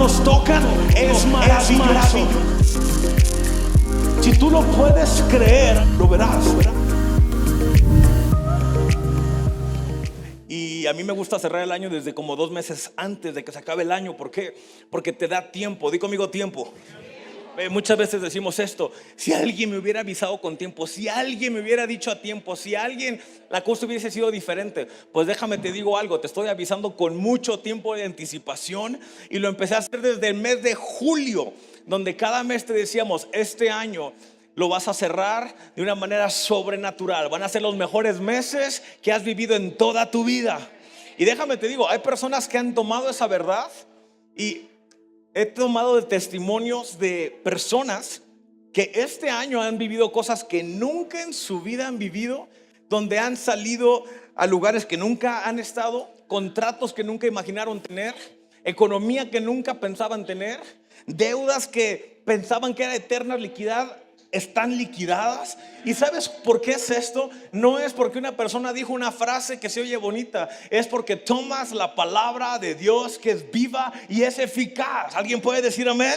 nos tocan es maravilloso. Si tú lo puedes creer, lo verás. Y a mí me gusta cerrar el año desde como 2 meses antes de que se acabe el año. ¿Por qué? Porque te da tiempo. Di conmigo, tiempo. Muchas veces decimos esto: si alguien me hubiera avisado con tiempo, si alguien me hubiera dicho a tiempo, si alguien, la cosa hubiese sido diferente. Pues déjame te digo algo, te estoy avisando con mucho tiempo de anticipación. Y lo empecé a hacer desde el mes de julio, donde cada mes te decíamos: este año lo vas a cerrar de una manera sobrenatural. Van a ser los mejores meses que has vivido en toda tu vida. Y déjame te digo, hay personas que han tomado esa verdad, y he tomado de testimonios de personas que este año han vivido cosas que nunca en su vida han vivido, donde han salido a lugares que nunca han estado, contratos que nunca imaginaron tener, economía que nunca pensaban tener, deudas que pensaban que era eterna liquidad, están liquidadas. ¿Y sabes por qué es esto? No es porque una persona dijo una frase que se oye bonita, es porque tomas la palabra de Dios, que es viva y es eficaz. ¿Alguien puede decir amén?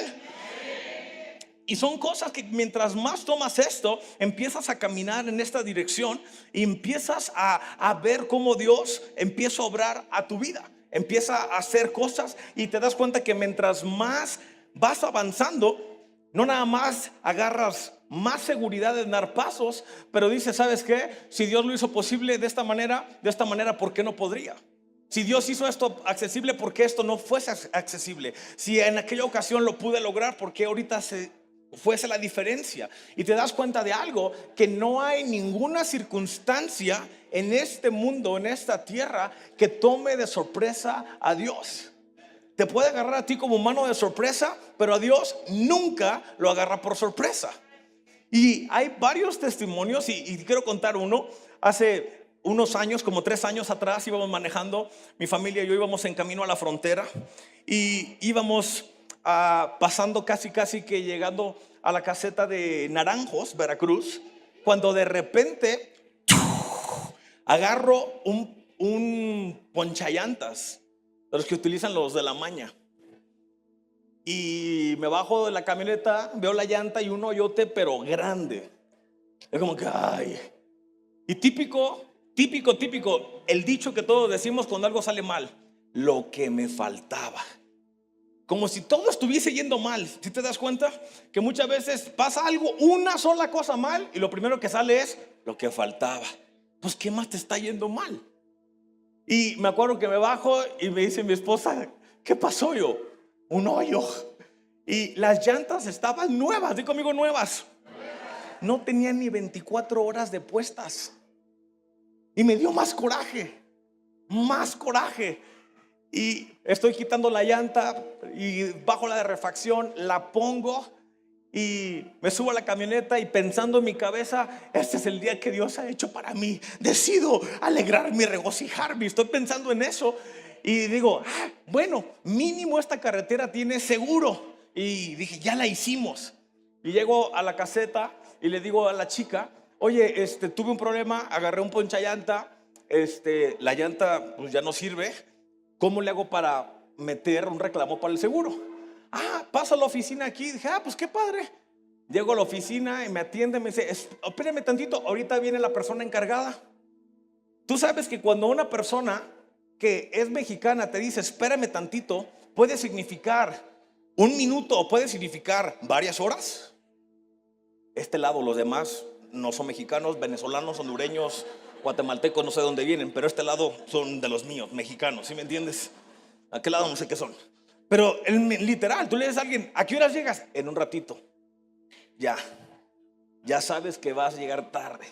Y son cosas que mientras más tomas esto, empiezas a caminar en esta dirección y empiezas a ver cómo Dios empieza a obrar a tu vida, empieza a hacer cosas, y te das cuenta que mientras más vas avanzando, no nada más agarras más seguridad en dar pasos, pero dices: ¿sabes qué? Si Dios lo hizo posible de esta manera, ¿por qué no podría? Si Dios hizo esto accesible, ¿por qué esto no fuese accesible? Si en aquella ocasión lo pude lograr, ¿por qué ahorita fuese la diferencia? Y te das cuenta de algo, que no hay ninguna circunstancia en este mundo, en esta tierra, que tome de sorpresa a Dios. Te puede agarrar a ti como humano de sorpresa, pero a Dios nunca lo agarra por sorpresa. Y hay varios testimonios, y quiero contar uno. Hace unos años, como 3 años atrás, íbamos manejando, mi familia y yo íbamos en camino a la frontera, y íbamos pasando casi que llegando a la caseta de Naranjos, Veracruz, cuando de repente agarro un ponchallantas, de los que utilizan los de la maña, y me bajo de la camioneta, veo la llanta y un hoyote pero grande. Es como que ay. Y típico, el dicho que todos decimos cuando algo sale mal: lo que me faltaba. Como si todo estuviese yendo mal. ¿Sí te das cuenta? Que muchas veces pasa algo, una sola cosa mal, y lo primero que sale es lo que faltaba. Pues ¿qué más te está yendo mal? Y me acuerdo que me bajo y me dice mi esposa: ¿qué pasó? Yo: un hoyo. Y las llantas estaban nuevas. Di conmigo, nuevas. No tenían ni 24 horas de puestas. Y me dio más coraje. Y estoy quitando la llanta y bajo la de refacción, la pongo y me subo a la camioneta, y pensando en mi cabeza: este es el día que Dios ha hecho para mí. Decido alegrarme y regocijarme. Estoy pensando en eso y digo: bueno, mínimo esta carretera tiene seguro. Y dije: ya la hicimos. Y llego a la caseta y le digo a la chica: oye, tuve un problema, agarré un ponchallanta, la llanta pues ya no sirve. ¿Cómo le hago para meter un reclamo para el seguro? Pasa a la oficina aquí. Dije: pues qué padre. Llego a la oficina y me atiende, me dice: espérame tantito, ahorita viene la persona encargada. Tú sabes que cuando una persona que es mexicana te dice espérame tantito, puede significar 1 minuto o puede significar varias horas. Este lado, los demás no son mexicanos, venezolanos, hondureños, guatemaltecos, no sé dónde vienen, pero este lado son de los míos, mexicanos, ¿sí me entiendes? Aquel lado no sé qué son. Pero literal, tú le dices a alguien: ¿a qué horas llegas? En un ratito. Ya sabes que vas a llegar tarde.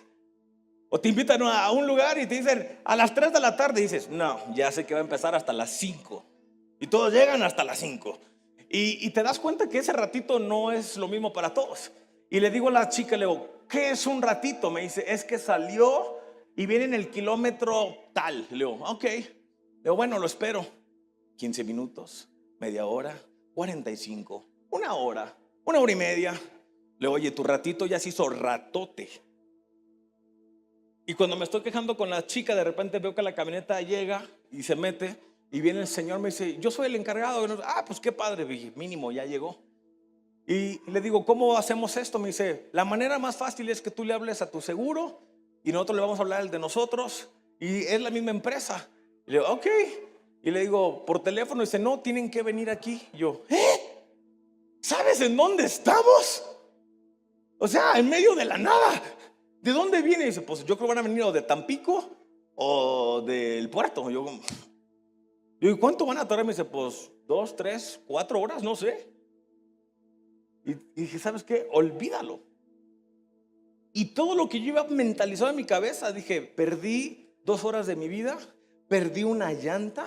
O te invitan a un lugar y te dicen a las 3 de la tarde, y dices: no, ya sé que va a empezar hasta las 5. Y todos llegan hasta las 5. Y te das cuenta que ese ratito no es lo mismo para todos. Y le digo a la chica, le digo: ¿qué es un ratito? Me dice: es que salió y viene en el kilómetro tal. Le digo: ok. Le digo: bueno, lo espero. 15 minutos, media hora, 45, 1 hora, 1 hora y media. Le digo: oye, tu ratito ya se hizo ratote. Y cuando me estoy quejando con la chica, de repente veo que la camioneta llega y se mete. Y viene el Señor, me dice, yo soy el encargado. Ah, pues qué padre, mínimo, ya llegó. Y le digo, ¿cómo hacemos esto? Me dice, la manera más fácil es que tú le hables a tu seguro y nosotros le vamos a hablar al de nosotros. Y es la misma empresa. Y le digo, ok. Y le digo, por teléfono. Dice, no, tienen que venir aquí. Y yo, ¿sabes en dónde estamos? O sea, en medio de la nada. ¿De dónde viene? Y dice, pues yo creo que van a venir o de Tampico o del puerto. Yo digo, ¿cuánto van a tardar? Me dice, pues 2, 3, 4 horas, no sé. Y dije, ¿sabes qué? Olvídalo. Y todo lo que yo iba mentalizado en mi cabeza, dije, perdí 2 horas de mi vida, perdí una llanta,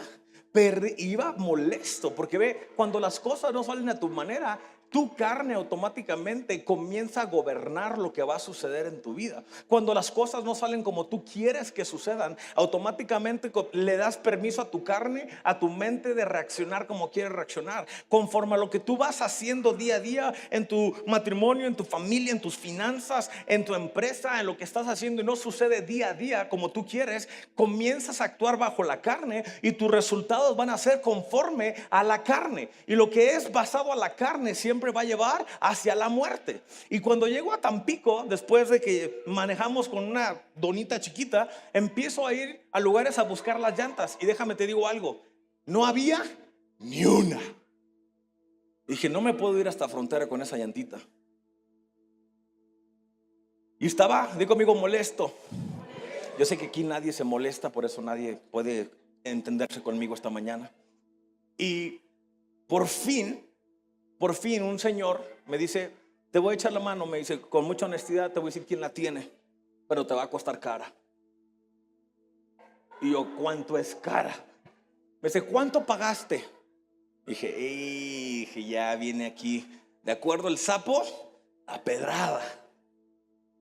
iba molesto, porque ve, cuando las cosas no salen a tu manera, tu carne automáticamente comienza a gobernar lo que va a suceder en tu vida. Cuando las cosas no salen como tú quieres que sucedan, automáticamente le das permiso a tu carne, a tu mente de reaccionar como quiere reaccionar. Conforme a lo que tú vas haciendo día a día en tu matrimonio, en tu familia, en tus finanzas, en tu empresa, en lo que estás haciendo y no sucede día a día como tú quieres, comienzas a actuar bajo la carne y tus resultados van a ser conforme a la carne. Y lo que es basado a la carne siempre va a llevar hacia la muerte. Y cuando llego a Tampico, después de que manejamos con una donita chiquita, empiezo a ir a lugares a buscar las llantas. Y déjame te digo algo, no había ni una. Dije, no me puedo ir hasta frontera con esa llantita. Y estaba, di conmigo, molesto. Yo sé que aquí nadie se molesta, por eso nadie puede entenderse conmigo esta mañana. Y por fin un señor me dice, te voy a echar la mano. Me dice, con mucha honestidad te voy a decir quién la tiene, pero te va a costar cara. Y yo, ¿cuánto es cara? Me dice, ¿cuánto pagaste? Dije, ya viene aquí, de acuerdo el sapo, a pedrada.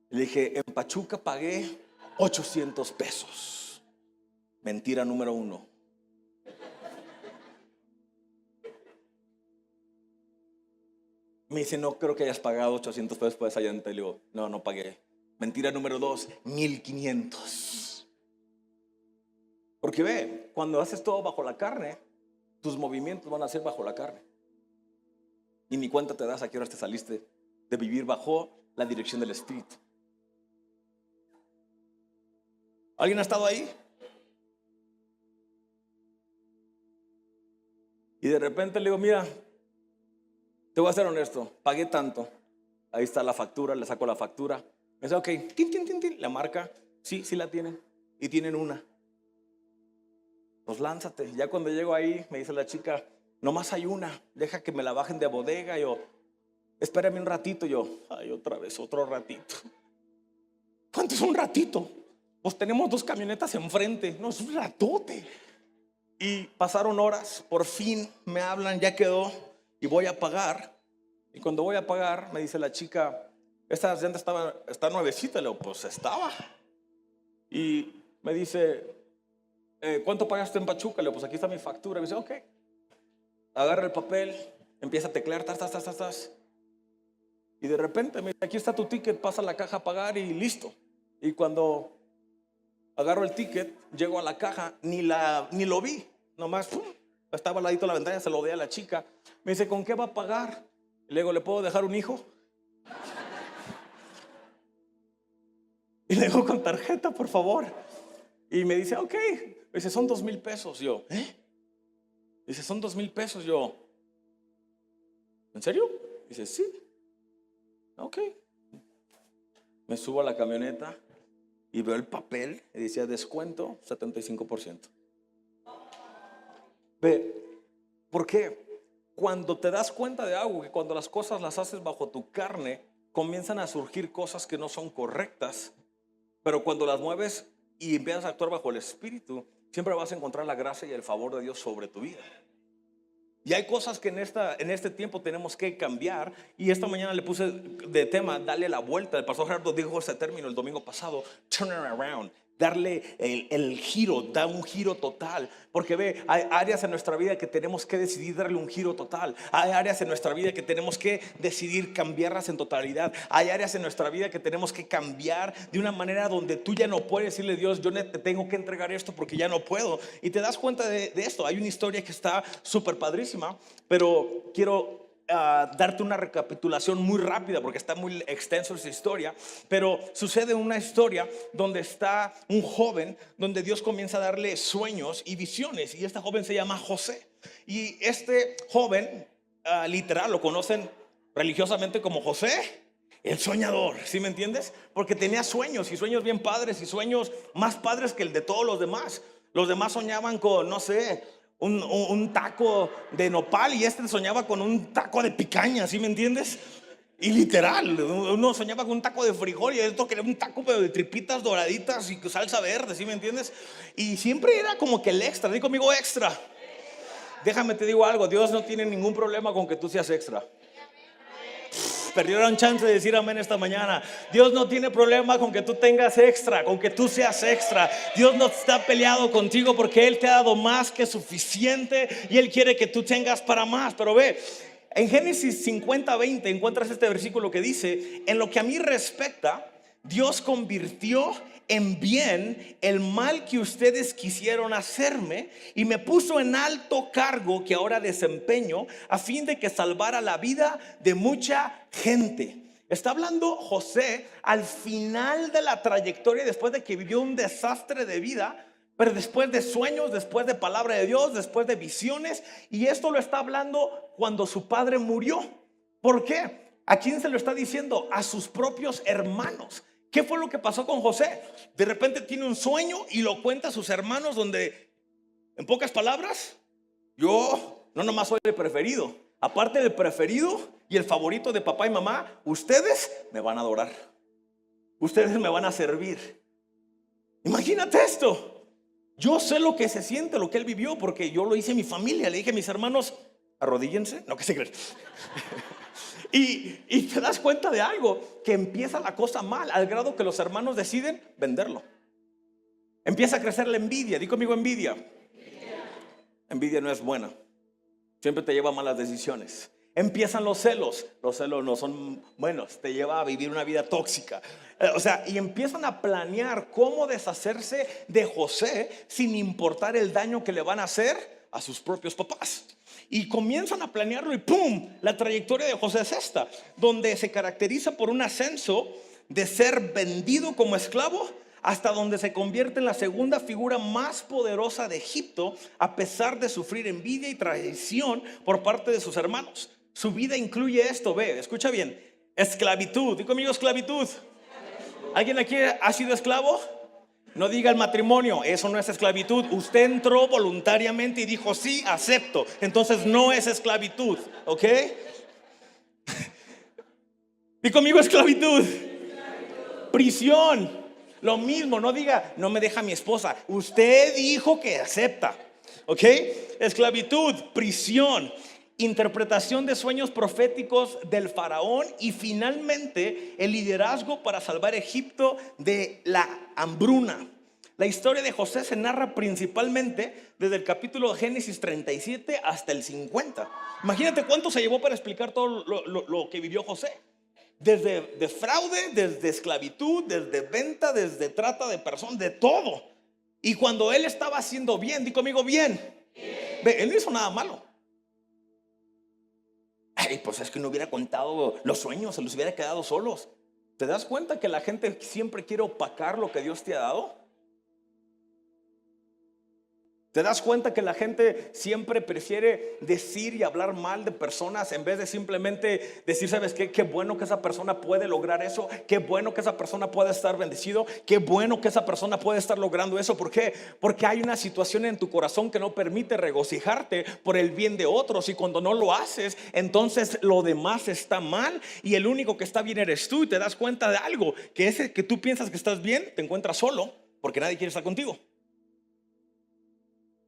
Le dije, en Pachuca pagué 800 pesos. Mentira número 1. Me dice, no creo que hayas pagado 800 pesos por esa llanta. Le digo, no pagué. Mentira número 2, 1500. Porque ve, cuando haces todo bajo la carne, tus movimientos van a ser bajo la carne. Y ni cuenta te das a qué hora te saliste de vivir bajo la dirección del Espíritu. ¿Alguien ha estado ahí? Y de repente le digo, mira, te voy a ser honesto, pagué tanto. Ahí está la factura, le saco la factura. Me dice, ok, tin, la marca, sí la tienen. Y tienen una. Pues lánzate. Ya cuando llego ahí, me dice la chica, nomás hay una, deja que me la bajen de bodega. Yo, espérame un ratito. Yo, ay, otra vez, otro ratito. ¿Cuánto es un ratito? Pues tenemos 2 camionetas enfrente. No, es un ratote. Y pasaron horas, por fin me hablan, ya quedó. Y voy a pagar. Y cuando voy a pagar, me dice la chica, esta llanta está nuevecita. Le digo, pues estaba. Y me dice, ¿cuánto pagaste en Pachuca? Le digo, pues aquí está mi factura. Me dice, ok. Agarra el papel, empieza a teclear, tas. Y de repente me dice, aquí está tu ticket, pasa a la caja a pagar y listo. Y cuando agarro el ticket, llego a la caja, ni lo vi. Nomás, estaba al ladito de la ventana, se lo di a la chica. Me dice, ¿con qué va a pagar? Y le digo, ¿le puedo dejar un hijo? Y le digo, con tarjeta, por favor. Y me dice, ok. Me dice, son 2,000 pesos. Yo, Dice, son 2,000 pesos. Yo, ¿en serio? Dice, sí. Ok. Me subo a la camioneta y veo el papel y decía descuento 75%. Ve, ¿por qué? Cuando te das cuenta de algo, que cuando las cosas las haces bajo tu carne, comienzan a surgir cosas que no son correctas. Pero cuando las mueves y empiezas a actuar bajo el Espíritu, siempre vas a encontrar la gracia y el favor de Dios sobre tu vida. Y hay cosas que en este tiempo tenemos que cambiar. Y esta mañana le puse de tema, dale la vuelta. El pastor Gerardo dijo ese término el domingo pasado, turn it around, darle el giro, da un giro total. Porque ve, hay áreas en nuestra vida que tenemos que decidir darle un giro total. Hay áreas en nuestra vida que tenemos que decidir cambiarlas en totalidad. Hay áreas en nuestra vida que tenemos que cambiar de una manera donde tú ya no puedes decirle, Dios, yo te tengo que entregar esto porque ya no puedo. Y te das cuenta de esto. Hay una historia que está súper padrísima, pero quiero darte una recapitulación muy rápida porque está muy extenso esa historia. Pero sucede una historia donde está un joven, donde Dios comienza a darle sueños y visiones, y este joven se llama José. Y este joven, literal, lo conocen religiosamente como José el soñador, ¿sí me entiendes? Porque tenía sueños, y sueños bien padres, y sueños más padres que el de todos los demás. Los demás soñaban con, no sé, un taco de nopal, y este soñaba con un taco de picaña, ¿sí me entiendes? Y literal, uno soñaba con un taco de frijol, y esto quería un taco pero de tripitas doraditas y salsa verde, ¿sí me entiendes? Y siempre era como que el extra. Di conmigo, extra. Déjame te digo algo, Dios no tiene ningún problema con que tú seas extra. Perdieron chance de decir amén esta mañana. Dios no tiene problema con que tú tengas extra, con que tú seas extra. Dios no está peleado contigo porque Él te ha dado más que suficiente y Él quiere que tú tengas para más. Pero ve, en Génesis 50:20 encuentras este versículo que dice: en lo que a mí respecta, Dios convirtió en bien el mal que ustedes quisieron hacerme, y me puso en alto cargo que ahora desempeño, a fin de que salvara la vida de mucha gente. Está hablando José al final de la trayectoria, después de que vivió un desastre de vida, pero después de sueños, después de palabra de Dios, después de visiones. Y esto lo está hablando cuando su padre murió. ¿Por qué? ¿A quién se lo está diciendo? A sus propios hermanos. ¿Qué fue lo que pasó con José? De repente tiene un sueño y lo cuenta a sus hermanos, donde, en pocas palabras, yo no nomás soy el preferido. Aparte del preferido y el favorito de papá y mamá, ustedes me van a adorar. Ustedes me van a servir. Imagínate esto. Yo sé lo que se siente, lo que él vivió, porque yo lo hice en mi familia. Le dije a mis hermanos, arrodíllense. No, que se creen. Y te das cuenta de algo, que empieza la cosa mal, al grado que los hermanos deciden venderlo. Empieza a crecer la envidia. Di conmigo, envidia. Envidia no es buena, siempre te lleva a malas decisiones. Empiezan los celos no son buenos, te lleva a vivir una vida tóxica. Y empiezan a planear cómo deshacerse de José sin importar el daño que le van a hacer a sus propios papás. Y comienzan a planearlo y ¡pum! La trayectoria de José es esta, donde se caracteriza por un ascenso de ser vendido como esclavo hasta donde se convierte en la segunda figura más poderosa de Egipto, a pesar de sufrir envidia y traición por parte de sus hermanos. Su vida incluye esto, ve, escucha bien: esclavitud. Digo conmigo, esclavitud. ¿Alguien aquí ha sido esclavo? No diga el matrimonio, eso no es esclavitud. Usted entró voluntariamente y dijo sí, acepto. Entonces no es esclavitud, ¿ok? Y conmigo, esclavitud. Prisión, lo mismo. No diga no me deja mi esposa. Usted dijo que acepta, ¿ok? Esclavitud, prisión, interpretación de sueños proféticos del faraón, y finalmente el liderazgo para salvar Egipto de la hambruna. La historia de José se narra principalmente desde el capítulo de Génesis 37 hasta el 50. Imagínate cuánto se llevó para explicar todo lo que vivió José. Desde de fraude, desde esclavitud, desde venta, desde trata de personas, de todo. Y cuando él estaba haciendo bien, di conmigo, bien. Ve, él no hizo nada malo. Ay, pues es que no hubiera contado los sueños, se los hubiera quedado solos. ¿Te das cuenta que la gente siempre quiere opacar lo que Dios te ha dado? ¿Te das cuenta que la gente siempre prefiere decir y hablar mal de personas en vez de simplemente decir, ¿sabes qué? Qué bueno que esa persona puede lograr eso. Qué bueno que esa persona puede estar bendecido. Qué bueno que esa persona puede estar logrando eso. ¿Por qué? Porque hay una situación en tu corazón que no permite regocijarte por el bien de otros. Y cuando no lo haces, entonces lo demás está mal y el único que está bien eres tú. Y te das cuenta de algo, que ese que tú piensas que estás bien, te encuentras solo porque nadie quiere estar contigo.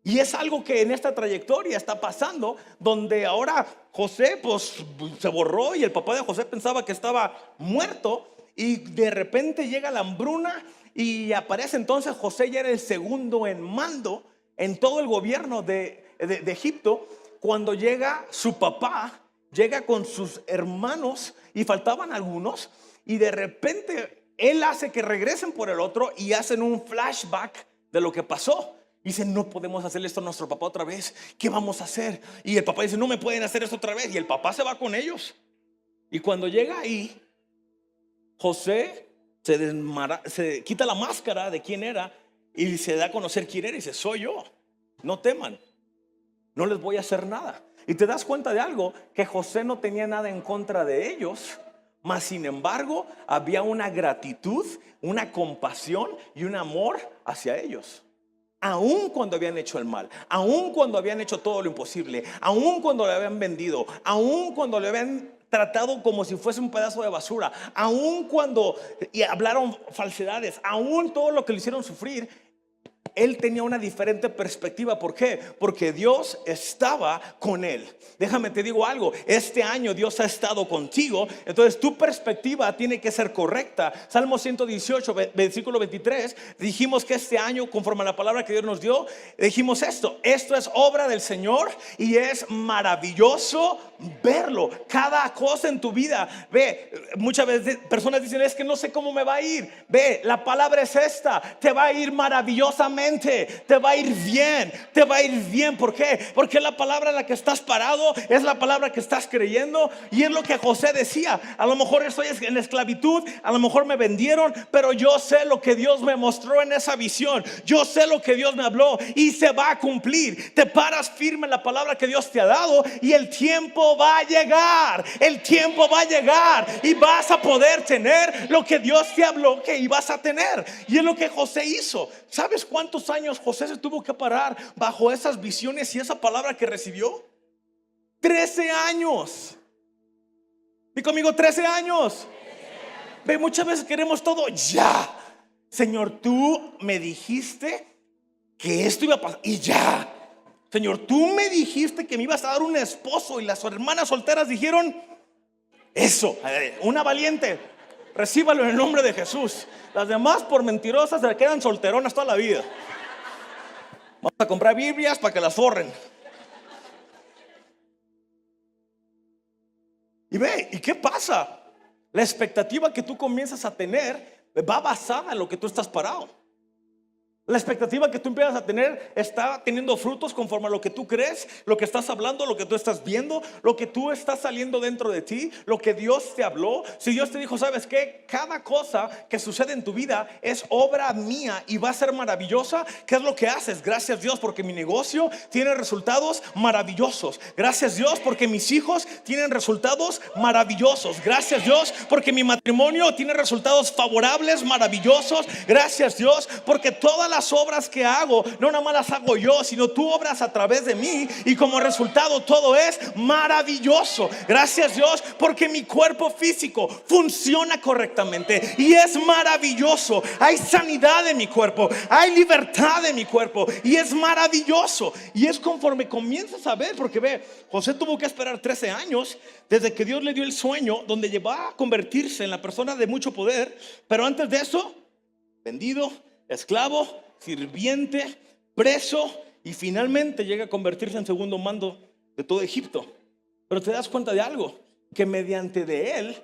Y es algo que en esta trayectoria está pasando, donde ahora José pues se borró y el papá de José pensaba que estaba muerto, y de repente llega la hambruna Y aparece entonces José, ya era el segundo en mando en todo el gobierno de Egipto. Cuando llega su papá, llega con sus hermanos y faltaban algunos, y de repente él hace que regresen por el otro y hacen un flashback de lo que pasó. Dicen, no podemos hacerle esto a nuestro papá otra vez. ¿Qué vamos a hacer? Y el papá dice, no me pueden hacer esto otra vez. Y el papá se va con ellos. Y cuando llega ahí, José se quita la máscara de quién era y se da a conocer quién era y dice, soy yo. No teman, no les voy a hacer nada. Y te das cuenta de algo, que José no tenía nada en contra de ellos, mas sin embargo había una gratitud, una compasión y un amor hacia ellos. Aun cuando habían hecho el mal, aun cuando habían hecho todo lo imposible, aun cuando le habían vendido, aun cuando le habían tratado como si fuese un pedazo de basura, aun cuando hablaron falsedades, aun todo lo que le hicieron sufrir, él tenía una diferente perspectiva. ¿Por qué? Porque Dios estaba con él. Déjame te digo algo, este año Dios ha estado contigo, entonces tu perspectiva tiene que ser correcta. Salmo 118, versículo 23, dijimos que este año, conforme a la palabra que Dios nos dio, dijimos esto es obra del Señor y es maravilloso verlo. Cada cosa en tu vida, ve, muchas veces personas dicen, es que no sé cómo me va a ir. Ve, la palabra es esta, te va a ir maravillosamente. Te va a ir bien, te va a ir bien. ¿Por qué? Porque la palabra en la que estás parado es la palabra que estás creyendo. Y es lo que José decía, a lo mejor estoy en esclavitud, a lo mejor me vendieron, pero yo sé lo que Dios me mostró en esa visión, yo sé lo que Dios me habló y se va a cumplir. Te paras firme en la palabra que Dios te ha dado y el tiempo va a llegar, el tiempo va a llegar y vas a poder tener lo que Dios te habló que ibas a tener. Y es lo que José hizo. ¿Sabes cuántos años José se tuvo que parar bajo esas visiones y esa palabra que recibió? 13 años. Di conmigo, 13 años. Ve, muchas veces queremos todo ya. Señor, tú me dijiste que esto iba a pasar y ya. Señor, tú me dijiste que me ibas a dar un esposo y las hermanas solteras dijeron eso. Una valiente, recíbalo en el nombre de Jesús. Las demás, por mentirosas, se quedan solteronas toda la vida. Vamos a comprar Biblias para que las forren. Y ve, ¿y qué pasa? La expectativa que tú comienzas a tener va basada en lo que tú estás parado. La expectativa que tú empiezas a tener está teniendo frutos conforme a lo que tú crees, lo que estás hablando, lo que tú estás viendo, lo que tú estás saliendo dentro de ti, lo que Dios te habló. Si Dios te dijo, ¿sabes qué? Cada cosa que sucede en tu vida es obra mía y va a ser maravillosa. ¿Qué es lo que haces? Gracias Dios porque mi negocio tiene resultados maravillosos. Gracias Dios porque mis hijos tienen resultados maravillosos. Gracias Dios porque mi matrimonio tiene resultados favorables, maravillosos. Gracias Dios porque todas las obras que hago, no nada más las hago yo, sino tú obras a través de mí y como resultado todo es maravilloso. Gracias Dios porque mi cuerpo físico funciona correctamente y es maravilloso. Hay sanidad en mi cuerpo, hay libertad en mi cuerpo y es maravilloso. Y es conforme comienzas a ver, porque ve, José tuvo que esperar 13 años desde que Dios le dio el sueño donde llegó a convertirse en la persona de mucho poder. Pero antes de eso, vendido, esclavo, sirviente, preso y finalmente llega a convertirse en segundo mando de todo Egipto. Pero te das cuenta de algo, que mediante de él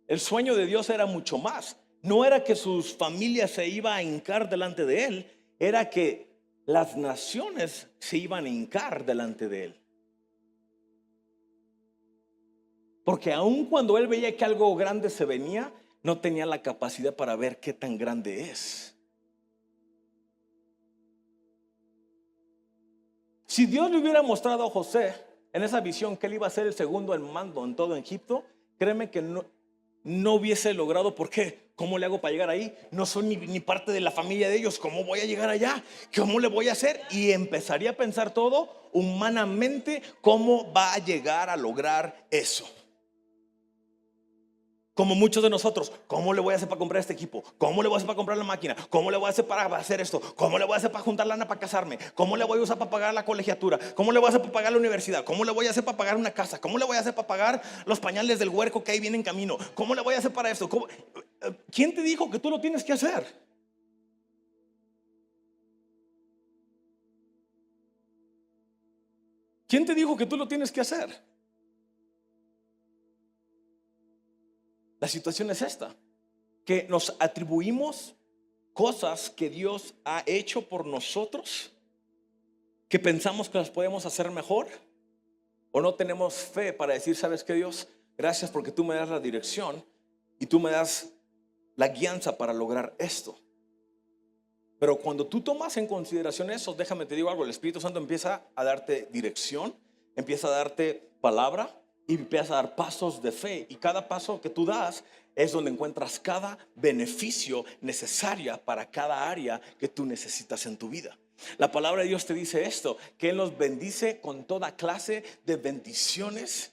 el sueño de Dios era mucho más. No era que sus familias se iban a hincar delante de él, era que las naciones se iban a hincar delante de él. Porque aun cuando él veía que algo grande se venía, no tenía la capacidad para ver qué tan grande es. Si Dios le hubiera mostrado a José en esa visión que él iba a ser el segundo en mando en todo Egipto, créeme que no hubiese logrado. ¿Por qué? ¿Cómo le hago para llegar ahí? No soy ni parte de la familia de ellos. ¿Cómo voy a llegar allá? ¿Cómo le voy a hacer? Y empezaría a pensar todo humanamente, ¿cómo va a llegar a lograr eso? Como muchos de nosotros, ¿cómo le voy a hacer para comprar este equipo? ¿Cómo le voy a hacer para comprar la máquina? ¿Cómo le voy a hacer para hacer esto? ¿Cómo le voy a hacer para juntar lana para casarme? ¿Cómo le voy a usar para pagar la colegiatura? ¿Cómo le voy a hacer para pagar la universidad? ¿Cómo le voy a hacer para pagar una casa? ¿Cómo le voy a hacer para pagar los pañales del huerco que ahí viene en camino? ¿Cómo le voy a hacer para esto? ¿Quién te dijo que tú lo tienes que hacer? ¿Quién te dijo que tú lo tienes que hacer? La situación es esta, que nos atribuimos cosas que Dios ha hecho por nosotros, que pensamos que las podemos hacer mejor, o no tenemos fe para decir, ¿sabes qué, Dios? Gracias porque tú me das la dirección y tú me das la guianza para lograr esto. Pero cuando tú tomas en consideración eso, déjame te digo algo, el Espíritu Santo empieza a darte dirección, empieza a darte palabra y empieza a dar pasos de fe. Y cada paso que tú das es donde encuentras cada beneficio necesario para cada área que tú necesitas en tu vida. La palabra de Dios te dice esto, que Él nos bendice con toda clase de bendiciones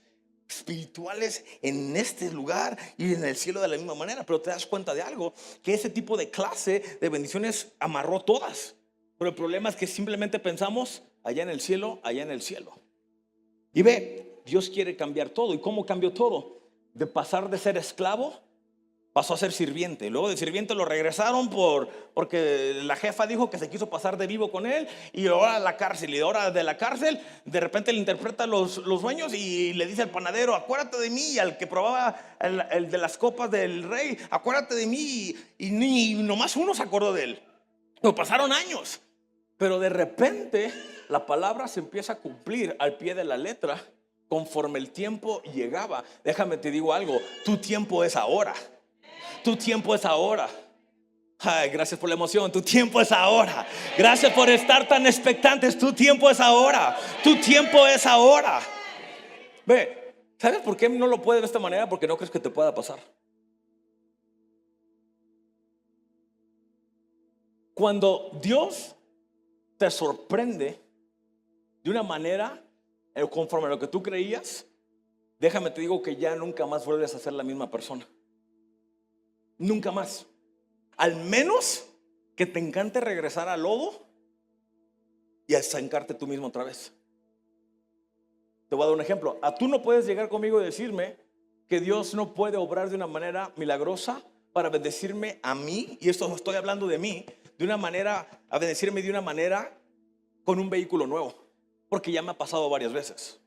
espirituales en este lugar y en el cielo de la misma manera. Pero te das cuenta de algo, que ese tipo de clase de bendiciones amarró todas. Pero el problema es que simplemente pensamos allá en el cielo, allá en el cielo. Y ve, Dios quiere cambiar todo. ¿Y cómo cambió todo? De pasar de ser esclavo, pasó a ser sirviente. Luego de sirviente lo regresaron porque la jefa dijo que se quiso pasar de vivo con él. Y ahora a la cárcel. Y ahora de la cárcel de repente le interpreta los sueños y le dice al panadero, acuérdate de mí. Y al que probaba el de las copas del rey, acuérdate de mí. Y ni nomás uno se acordó de él. Pero pasaron años. Pero de repente la palabra se empieza a cumplir al pie de la letra conforme el tiempo llegaba. Déjame te digo algo, tu tiempo es ahora. Tu tiempo es ahora. Ay, gracias por la emoción. Tu tiempo es ahora. Gracias por estar tan expectantes. Tu tiempo es ahora. Tu tiempo es ahora. Ve, ¿sabes por qué no lo puedes de esta manera? Porque no crees que te pueda pasar. Cuando Dios te sorprende de una manera conforme a lo que tú creías, déjame te digo que ya nunca más vuelves a ser la misma persona. Nunca más. Al menos que te encante regresar al lodo y a estancarte tú mismo otra vez. Te voy a dar un ejemplo. Tú no puedes llegar conmigo y decirme que Dios no puede obrar de una manera milagrosa para bendecirme a mí, y esto estoy hablando de mí, de una manera, a bendecirme de una manera con un vehículo nuevo, porque ya me ha pasado varias veces.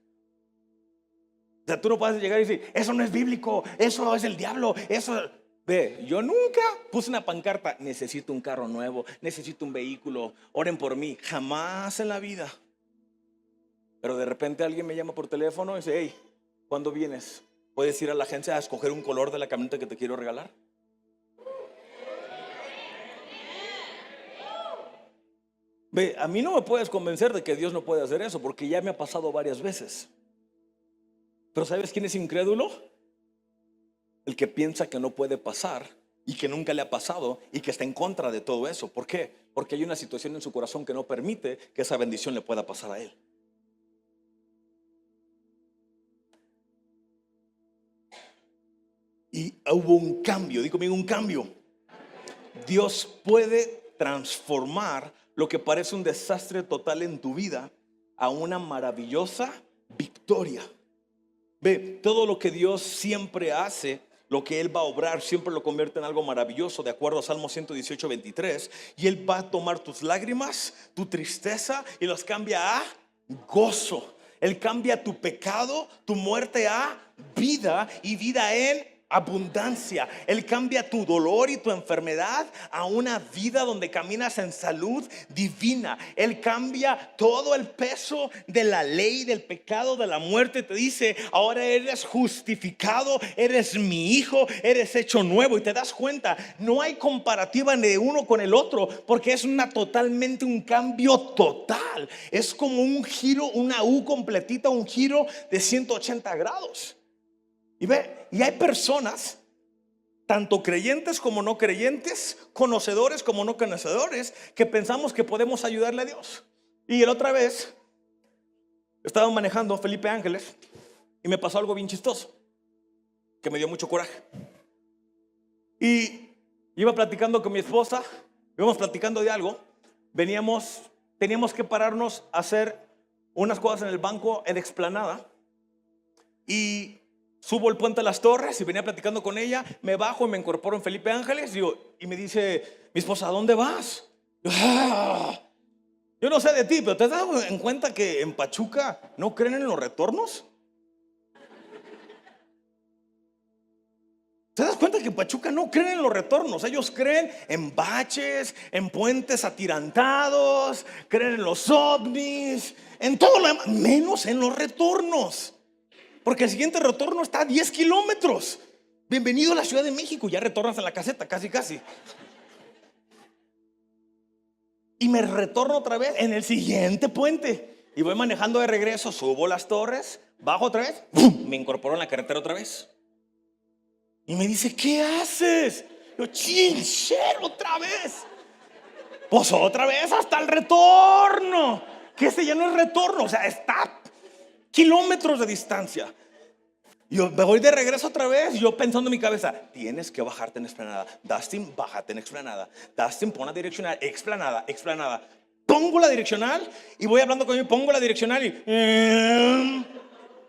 O sea, tú no puedes llegar y decir, eso no es bíblico, eso es el diablo, eso... Ve, yo nunca puse una pancarta, necesito un carro nuevo, necesito un vehículo, oren por mí, jamás en la vida. Pero de repente alguien me llama por teléfono y dice, hey, ¿cuándo vienes? ¿Puedes ir a la agencia a escoger un color de la camioneta que te quiero regalar? Ve, a mí no me puedes convencer de que Dios no puede hacer eso, porque ya me ha pasado varias veces. Pero ¿sabes quién es incrédulo? El que piensa que no puede pasar y que nunca le ha pasado y que está en contra de todo eso. ¿Por qué? Porque hay una situación en su corazón que no permite que esa bendición le pueda pasar a él. Y hubo un cambio, digo conmigo, un cambio. Dios puede transformar lo que parece un desastre total en tu vida a una maravillosa victoria. Ve, todo lo que Dios siempre hace, lo que Él va a obrar, siempre lo convierte en algo maravilloso, de acuerdo a Salmo 118, 23. Y Él va a tomar tus lágrimas, tu tristeza, y los cambia a gozo. Él cambia tu pecado, tu muerte a vida, y vida en abundancia. Él cambia tu dolor y tu enfermedad a una vida donde caminas en salud divina. Él cambia todo el peso de la ley, del pecado, de la muerte. Te dice, ahora eres justificado, eres mi hijo, eres hecho nuevo. Y te das cuenta, no hay comparativa de uno con el otro, porque es totalmente un cambio total. Es como un giro, una U completita, un giro de 180 grados. Y ve, y hay personas, tanto creyentes como no creyentes, conocedores como no conocedores, que pensamos que podemos ayudarle a Dios. Y la otra vez estaba manejando Felipe Ángeles y me pasó algo bien chistoso que me dio mucho coraje. Y iba platicando con mi esposa, íbamos platicando de algo. Teníamos que pararnos a hacer unas cosas en el banco en Explanada. Y subo el puente a las Torres y venía platicando con ella. Me bajo y me incorporo en Felipe Ángeles. Y me dice mi esposa, ¿a dónde vas? Yo no sé de ti, pero ¿te has dado en cuenta que en Pachuca no creen en los retornos? ¿Te das cuenta que en Pachuca no creen en los retornos? Ellos creen en baches, en puentes atirantados, creen en los ovnis, en todo lo demás, menos en los retornos. Porque el siguiente retorno está a 10 kilómetros. Bienvenido a la Ciudad de México, ya retornas a la caseta, casi, casi. Y me retorno otra vez en el siguiente puente. Y voy manejando de regreso, subo las torres, bajo otra vez, ¡pum!, me incorporo en la carretera otra vez. Y me dice, ¿qué haces? Yo, chincher, otra vez. Pues otra vez hasta el retorno. Que ese ya no es retorno, o sea, está kilómetros de distancia. Yo me voy de regreso otra vez, yo pensando en mi cabeza, tienes que bajarte en Explanada. Dustin, bájate en Explanada. Dustin, pon la direccional, Explanada, Explanada. Pongo la direccional y voy hablando con él, pongo la direccional y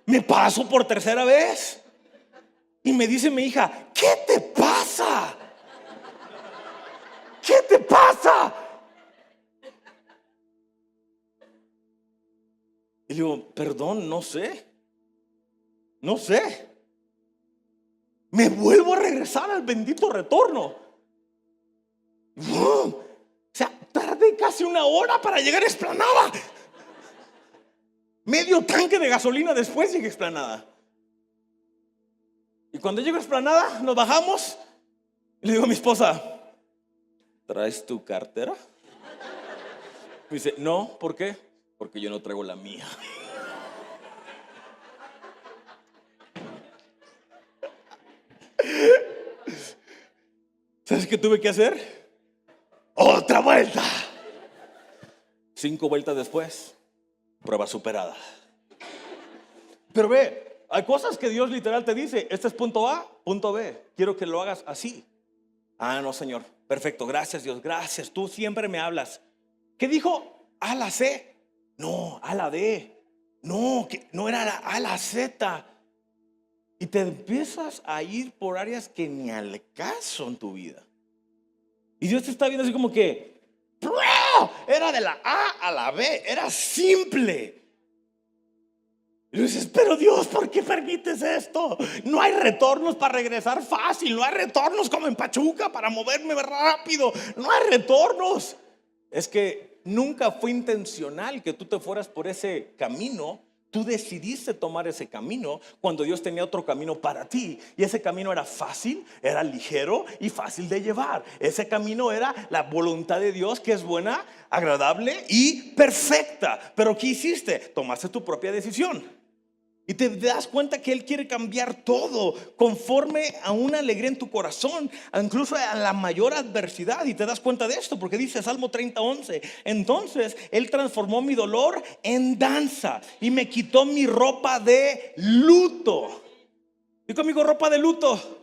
me paso por tercera vez. Y me dice mi hija, ¿qué te pasa? ¿Qué te pasa? Y le digo, perdón, no sé. No sé. Me vuelvo a regresar al bendito retorno. O sea, tardé casi una hora para llegar a Explanada. Medio tanque de gasolina después llegué a Explanada. Y cuando llego a Explanada, nos bajamos. Y le digo a mi esposa, ¿traes tu cartera? Me dice, no, ¿por qué? Porque yo no traigo la mía. ¿Sabes qué tuve que hacer? ¡Otra vuelta! 5 vueltas después, prueba superada. Pero ve, hay cosas que Dios literal te dice, este es punto A, punto B, quiero que lo hagas así. Ah, no, Señor, perfecto, gracias Dios, gracias, tú siempre me hablas. ¿Qué dijo? A la C. No, a la D. No, que no era la A, la Z. Y te empiezas a ir por áreas que ni al caso en tu vida. Y Dios te está viendo así como que era de la A a la B, era simple. Y dices, pero Dios, ¿por qué permites esto? No hay retornos para regresar fácil, no hay retornos como en Pachuca para moverme rápido, no hay retornos. Es que nunca fue intencional que tú te fueras por ese camino. Tú decidiste tomar ese camino cuando Dios tenía otro camino para ti. Y ese camino era fácil, era ligero y fácil de llevar. Ese camino era la voluntad de Dios, que es buena, agradable y perfecta. Pero ¿qué hiciste? Tomaste tu propia decisión. Y te das cuenta que Él quiere cambiar todo conforme a una alegría en tu corazón, incluso a la mayor adversidad. Y te das cuenta de esto porque dice Salmo 30:11: entonces Él transformó mi dolor en danza y me quitó mi ropa de luto. Y conmigo, ropa de luto.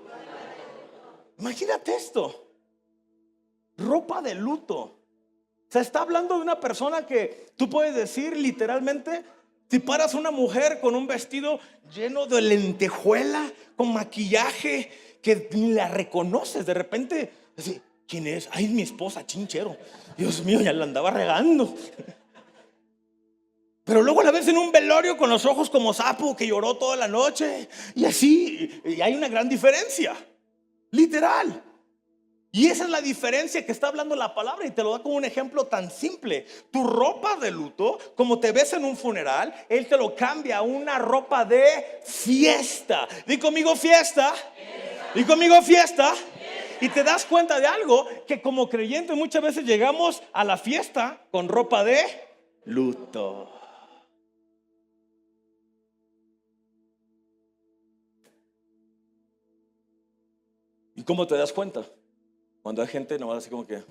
Imagínate esto, ropa de luto. Se está hablando de una persona que tú puedes decir literalmente, si paras a una mujer con un vestido lleno de lentejuela, con maquillaje, que ni la reconoces, de repente, así, ¿quién es? Ay, mi esposa, chinchero. Dios mío, ya la andaba regando. Pero luego la ves en un velorio con los ojos como sapo que lloró toda la noche. Y así, y hay una gran diferencia, literal. Y esa es la diferencia que está hablando la palabra, y te lo da como un ejemplo tan simple. Tu ropa de luto, como te ves en un funeral, Él te lo cambia a una ropa de fiesta. Di conmigo fiesta. Di conmigo fiesta. Y te das cuenta de algo, que como creyentes muchas veces llegamos a la fiesta con ropa de luto. ¿Y cómo te das cuenta? Cuando hay gente nomás así como que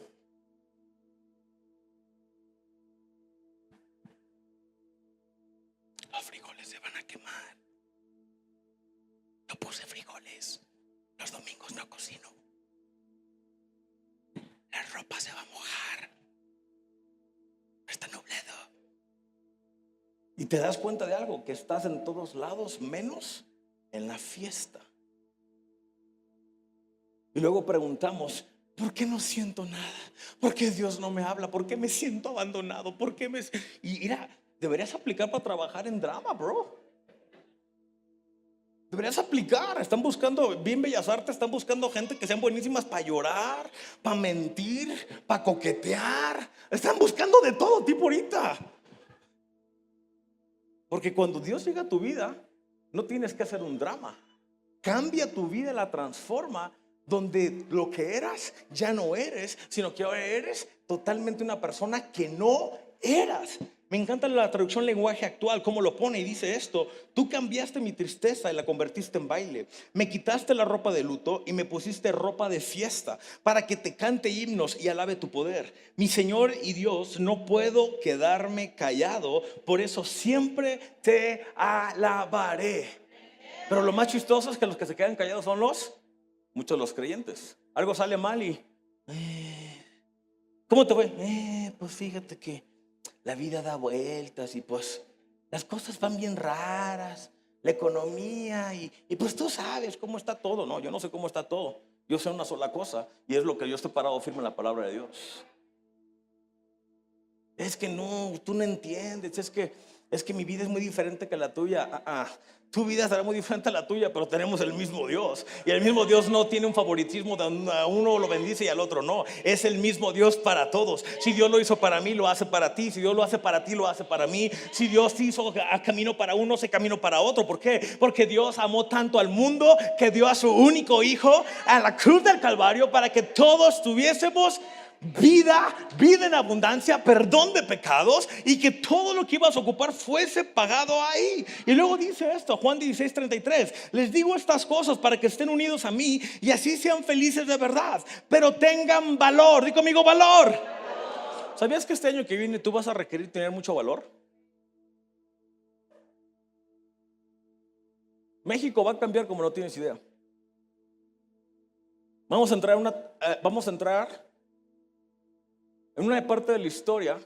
los frijoles se van a quemar. No puse frijoles. Los domingos no cocino. La ropa se va a mojar. Está nublado. Y te das cuenta de algo, que estás en todos lados menos en la fiesta. Y luego preguntamos, ¿Por qué no siento nada? ¿Por qué Dios no me habla? ¿Por qué me siento abandonado? ¿Por qué me... Y mira, deberías aplicar para trabajar en drama, bro. Deberías aplicar. Están buscando, bien Bellas Artes, están buscando gente que sean buenísimas para llorar, para mentir, para coquetear. Están buscando de todo tipo ahorita. Porque cuando Dios llega a tu vida, no tienes que hacer un drama. Cambia tu vida, la transforma, donde lo que eras ya no eres, sino que ahora eres totalmente una persona que no eras. Me encanta la traducción lenguaje actual, cómo lo pone y dice esto: tú cambiaste mi tristeza y la convertiste en baile. Me quitaste la ropa de luto y me pusiste ropa de fiesta, para que te cante himnos y alabe tu poder. Mi Señor y Dios, no puedo quedarme callado, por eso siempre te alabaré. Pero lo más chistoso es que los que se quedan callados son muchos los creyentes. Algo sale mal y ¿cómo te fue? Pues fíjate que la vida da vueltas y pues las cosas van bien raras, la economía y pues tú sabes cómo está todo. No, yo no sé cómo está todo. Yo sé una sola cosa, y es lo que yo estoy parado firme en la palabra de Dios. Es que no, tú no entiendes, es que mi vida es muy diferente que la tuya. Tu vida será muy diferente a la tuya, pero tenemos el mismo Dios. Y el mismo Dios no tiene un favoritismo de a uno lo bendice y al otro no. Es el mismo Dios para todos. Si Dios lo hizo para mí, lo hace para ti. Si Dios lo hace para ti, lo hace para mí. Si Dios hizo camino para uno, hace camino para otro. ¿Por qué? Porque Dios amó tanto al mundo que dio a su único hijo a la cruz del Calvario, para que todos tuviésemos vida en abundancia, perdón de pecados, y que todo lo que ibas a ocupar fuese pagado ahí. Y luego dice esto, Juan 16:33: les digo estas cosas para que estén unidos a mí y así sean felices de verdad, pero tengan valor. Di conmigo, valor. ¿Sabías que este año que viene tú vas a requerir tener mucho valor? México va a cambiar como no tienes idea. Vamos a entrar en una parte de la historia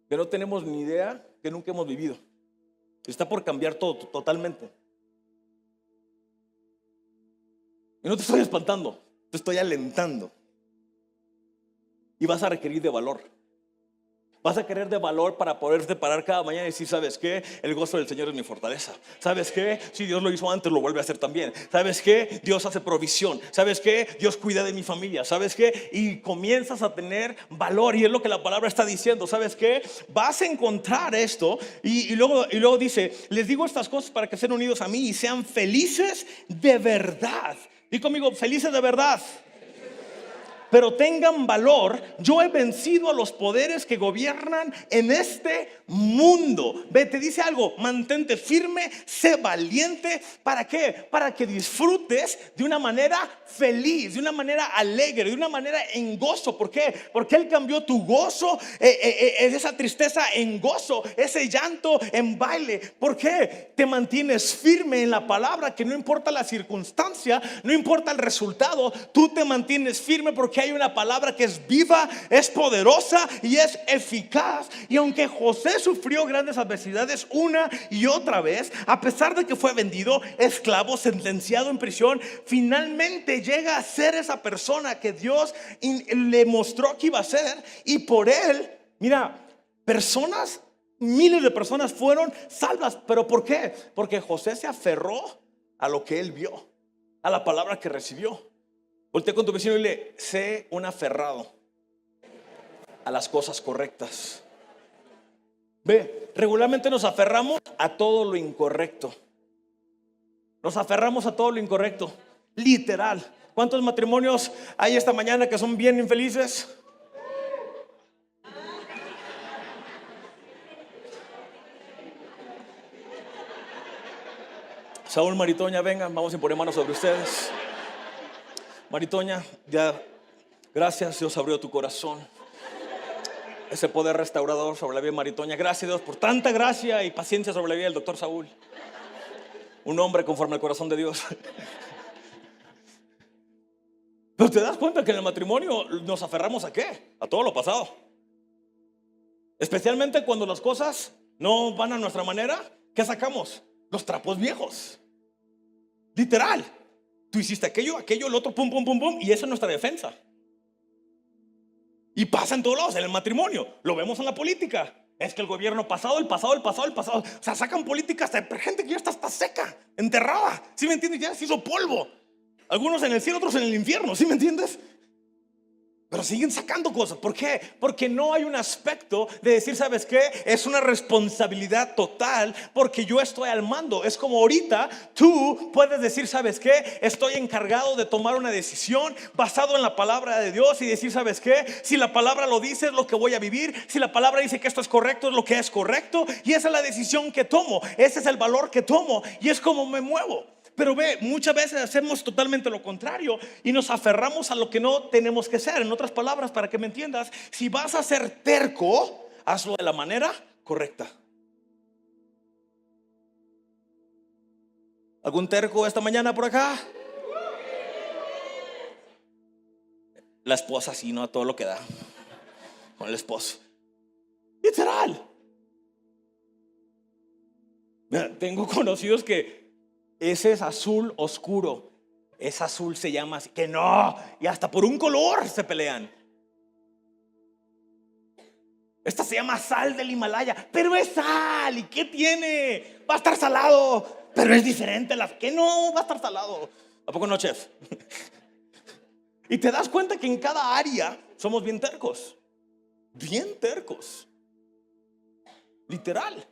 que no tenemos ni idea, que nunca hemos vivido. Está por cambiar todo totalmente. Y no te estoy espantando, te estoy alentando. Y vas a requerir de valor. Vas a querer de valor para poderte parar cada mañana y decir: ¿sabes qué? El gozo del Señor es mi fortaleza. ¿Sabes qué? Si Dios lo hizo antes, lo vuelve a hacer también. ¿Sabes qué? Dios hace provisión. ¿Sabes qué? Dios cuida de mi familia. ¿Sabes qué? Y comienzas a tener valor, y es lo que la palabra está diciendo. ¿Sabes qué? Vas a encontrar esto y luego dice: les digo estas cosas para que estén unidos a mí y sean felices de verdad. Di conmigo, felices de verdad. Pero tengan valor, yo he vencido a los poderes que gobiernan en este mundo. Ve, te dice algo: mantente firme, sé valiente. ¿Para qué? Para que disfrutes de una manera feliz, de una manera alegre, de una manera en gozo. ¿Por qué? Porque Él cambió tu gozo, esa tristeza en gozo, ese llanto en baile. ¿Por qué? Te mantienes firme en la palabra, que no importa la circunstancia, no importa el resultado, tú te mantienes firme porque hay una palabra que es viva, es poderosa y es eficaz. Y aunque José sufrió grandes adversidades una y otra vez, a pesar de que fue vendido, esclavo, sentenciado en prisión, finalmente llega a ser esa persona que Dios le mostró que iba a ser. Y por él, mira, miles de personas fueron salvas. ¿Pero por qué? Porque José se aferró a lo que él vio, a la palabra que recibió. Voltea con tu vecino y dile: sé un aferrado a las cosas correctas. Ve, regularmente nos aferramos a todo lo incorrecto. Nos aferramos a todo lo incorrecto, literal. ¿Cuántos matrimonios hay esta mañana que son bien infelices? Saúl, Maritoña, vengan, vamos a poner manos sobre ustedes. Maritoña, ya, gracias, Dios abrió tu corazón. Ese poder restaurador sobre la vida de Maritoña. Gracias, Dios, por tanta gracia y paciencia sobre la vida del doctor Saúl. Un hombre conforme al corazón de Dios. Pero te das cuenta que en el matrimonio nos aferramos ¿a qué? A todo lo pasado. Especialmente cuando las cosas no van a nuestra manera. ¿Qué sacamos? Los trapos viejos. Literal. Tú hiciste aquello, el otro, pum, pum, pum, pum. Y esa es nuestra defensa. Y pasa en todos lados, en el matrimonio, lo vemos en la política. Es que el gobierno pasado. O sea, sacan políticas de gente que ya está seca, enterrada. ¿Sí me entiendes? Ya se hizo polvo. Algunos en el cielo, otros en el infierno. ¿Sí me entiendes? Pero siguen sacando cosas. ¿Por qué? Porque no hay un aspecto de decir, ¿sabes qué? Es una responsabilidad total porque yo estoy al mando. Es como ahorita tú puedes decir, ¿sabes qué? Estoy encargado de tomar una decisión basado en la palabra de Dios y decir, ¿sabes qué? Si la palabra lo dice es lo que voy a vivir. Si la palabra dice que esto es correcto, es lo que es correcto. Y esa es la decisión que tomo. Ese es el valor que tomo y es como me muevo. Pero ve, muchas veces hacemos totalmente lo contrario y nos aferramos a lo que no tenemos que ser. En otras palabras, para que me entiendas, si vas a ser terco, hazlo de la manera correcta. ¿Algún terco esta mañana por acá? La esposa sí, no a todo lo que da con el esposo. Literal. Tengo conocidos que ese es azul oscuro. Ese azul se llama así. Que no. Y hasta por un color se pelean. Esta se llama sal del Himalaya. Pero es sal. ¿Y qué tiene? Va a estar salado. Pero es diferente. Que no va a estar salado. ¿A poco no, chef? Y te das cuenta que en cada área somos bien tercos. Bien tercos. Literal.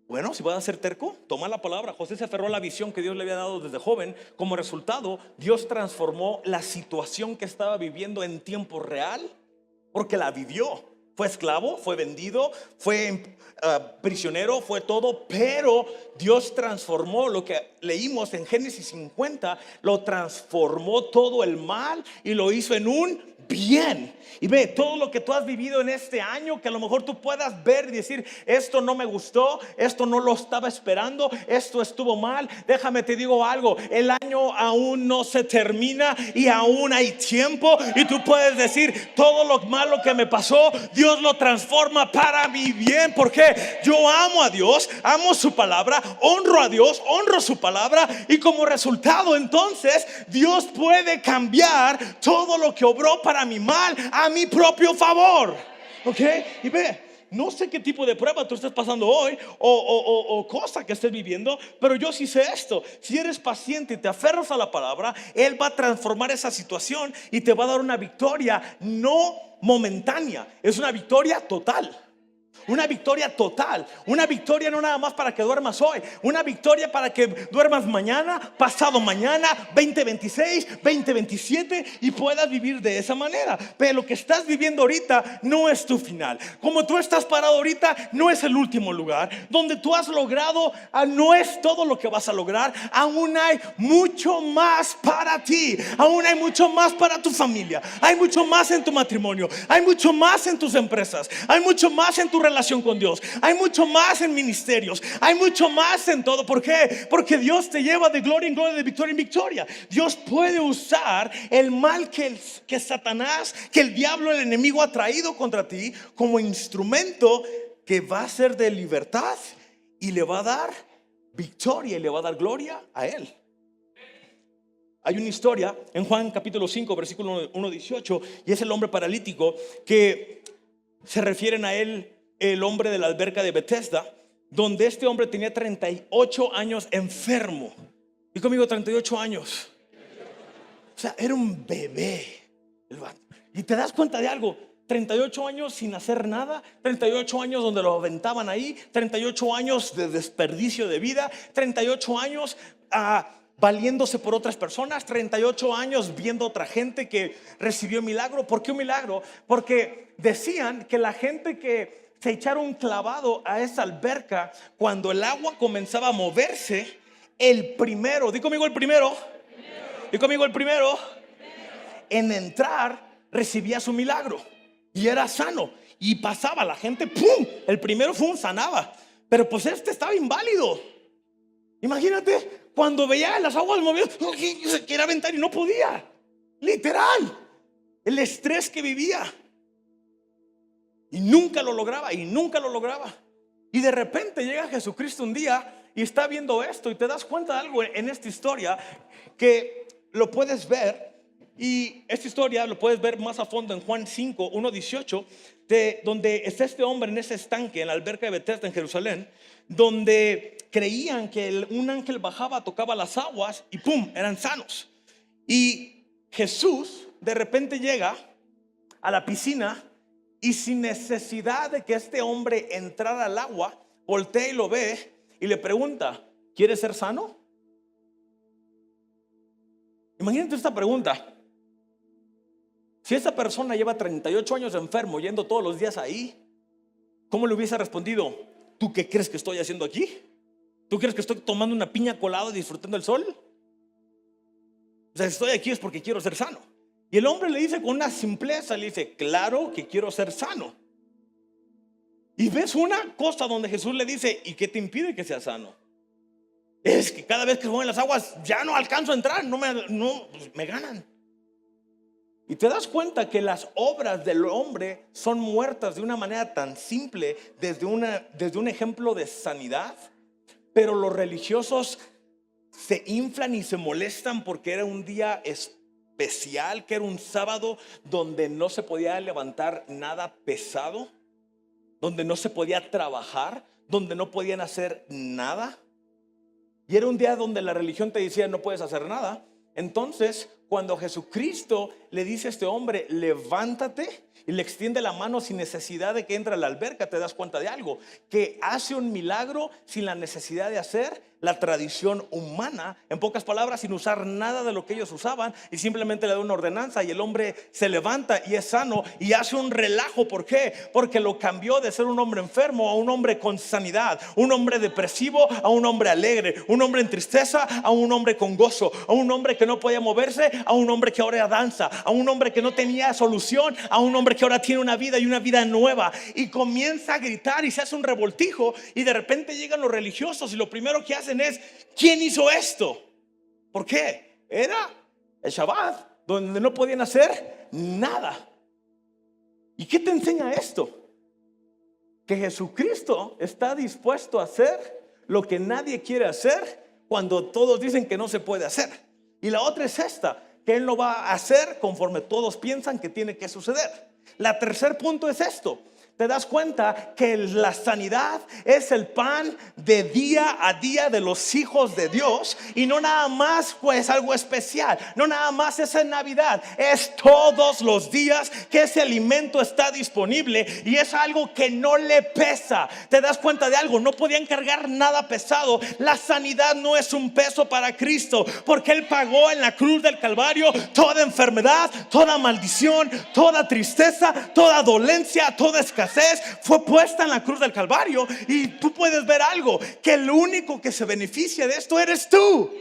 Bueno, si vas a ser terco, toma la palabra. José se aferró a la visión que Dios le había dado desde joven. Como resultado, Dios transformó la situación que estaba viviendo en tiempo real, porque la vivió. Fue esclavo, fue vendido, fue prisionero, fue todo. Pero Dios transformó lo que leímos en Génesis 50. Lo transformó todo el mal y lo hizo en un bien. Y ve, todo lo que tú has vivido en este año, que a lo mejor tú puedas ver y decir, esto no me gustó, esto no lo estaba esperando, esto estuvo mal. Déjame te digo algo, el año aún no se termina y aún hay tiempo. Y tú puedes decir, todo lo malo que me pasó, Dios lo transforma para mi bien. Porque yo amo a Dios, amo su palabra, honro a Dios, honro su palabra. Y como resultado, entonces, Dios puede cambiar todo lo que obró para mi mal a mi propio favor. ¿Ok? Y ve, no sé qué tipo de prueba tú estés pasando hoy o cosa que estés viviendo, pero yo sí sé esto. Si eres paciente y te aferras a la palabra, Él va a transformar esa situación y te va a dar una victoria no momentánea, es una victoria total. Una victoria total. Una victoria no nada más para que duermas hoy. Una victoria para que duermas mañana, pasado mañana, 2026, 2027 y puedas vivir de esa manera. Pero lo que estás viviendo ahorita no es tu final. Como tú estás parado ahorita no es el último lugar. Donde tú has logrado no es todo lo que vas a lograr. Aún hay mucho más para ti. Aún hay mucho más para tu familia. Hay mucho más en tu matrimonio. Hay mucho más en tus empresas. Hay mucho más en tu relación con Dios. Hay mucho más en ministerios. Hay mucho más en todo. ¿Por qué? Porque Dios te lleva de gloria en gloria, de victoria en victoria. Dios puede usar el mal que Satanás, que el diablo, el enemigo ha traído contra ti como instrumento que va a ser de libertad y le va a dar victoria y le va a dar gloria a Él. Hay una historia en Juan capítulo 5 versículo 1:18 y es el hombre paralítico que se refieren a él, el hombre de la alberca de Bethesda, donde este hombre tenía 38 años enfermo. Y conmigo 38 años. O sea, era un bebé. Y te das cuenta de algo, 38 años sin hacer nada, 38 años donde lo aventaban ahí, 38 años de desperdicio de vida, 38 años valiéndose por otras personas, 38 años viendo a otra gente que recibió milagro. ¿Por qué un milagro? Porque decían que la gente que se echaron clavado a esa alberca, cuando el agua comenzaba a moverse, el primero, di conmigo el primero, di conmigo el primero en entrar recibía su milagro y era sano. Y pasaba la gente, ¡pum! El primero sanaba. Pero pues este estaba inválido. Imagínate, cuando veía las aguas movidas, se quería aventar y no podía. Literal. El estrés que vivía. Y nunca lo lograba, y nunca lo lograba. Y de repente llega Jesucristo un día y está viendo esto. Y te das cuenta de algo en esta historia que lo puedes ver Y esta historia lo puedes ver más a fondo en Juan 5, 1:18, donde está este hombre en ese estanque, en la alberca de Bethesda en Jerusalén, donde creían que un ángel bajaba, tocaba las aguas y ¡pum!, eran sanos. Y Jesús de repente llega a la piscina y sin necesidad de que este hombre entrara al agua, voltea y lo ve y le pregunta: ¿quieres ser sano? Imagínate esta pregunta. Si esa persona lleva 38 años enfermo, yendo todos los días ahí, ¿cómo le hubiese respondido? ¿Tú qué crees que estoy haciendo aquí? ¿Tú crees que estoy tomando una piña colada y disfrutando el sol? O sea, si estoy aquí es porque quiero ser sano. Y el hombre le dice con una simpleza, le dice: claro que quiero ser sano. Y ves una cosa donde Jesús le dice: ¿y qué te impide que seas sano? Es que cada vez que se mueven las aguas ya no alcanzo a entrar, pues me ganan. Y te das cuenta que las obras del hombre son muertas de una manera tan simple, desde un ejemplo de sanidad. Pero los religiosos se inflan y se molestan porque era un día especial, que era un sábado donde no se podía levantar nada pesado, donde no se podía trabajar, donde no podían hacer nada. Y era un día donde la religión te decía: no puedes hacer nada. Entonces, cuando Jesucristo le dice a este hombre: levántate, y le extiende la mano sin necesidad de que entre a la alberca, te das cuenta de algo, que hace un milagro sin la necesidad de hacer la tradición humana. En pocas palabras, sin usar nada de lo que ellos usaban, y simplemente le da una ordenanza y el hombre se levanta y es sano y hace un relajo. ¿Por qué? Porque lo cambió de ser un hombre enfermo a un hombre con sanidad, un hombre depresivo a un hombre alegre, un hombre en tristeza a un hombre con gozo, a un hombre que no podía moverse a un hombre que ahora danza, a un hombre que no tenía solución a un hombre que ahora tiene una vida y una vida nueva. Y comienza a gritar y se hace un revoltijo, y de repente llegan los religiosos y lo primero que hacen es: ¿quién hizo esto? ¿Por qué? Era el Shabbat, donde no podían hacer nada. ¿Y qué te enseña esto? Que Jesucristo está dispuesto a hacer lo que nadie quiere hacer cuando todos dicen que no se puede hacer. Y la otra es esta, que Él lo va a hacer conforme todos piensan que tiene que suceder. La tercer punto es esto: te das cuenta que la sanidad es el pan de día a día de los hijos de Dios. Y no nada más pues algo especial, no nada más es en Navidad, es todos los días que ese alimento está disponible. Y es algo que no le pesa. Te das cuenta de algo: no podían cargar nada pesado. La sanidad no es un peso para Cristo, porque Él pagó en la cruz del Calvario toda enfermedad, toda maldición, toda tristeza, toda dolencia, toda escasez fue puesta en la cruz del Calvario. Y tú puedes ver algo, que el único que se beneficia de esto eres tú.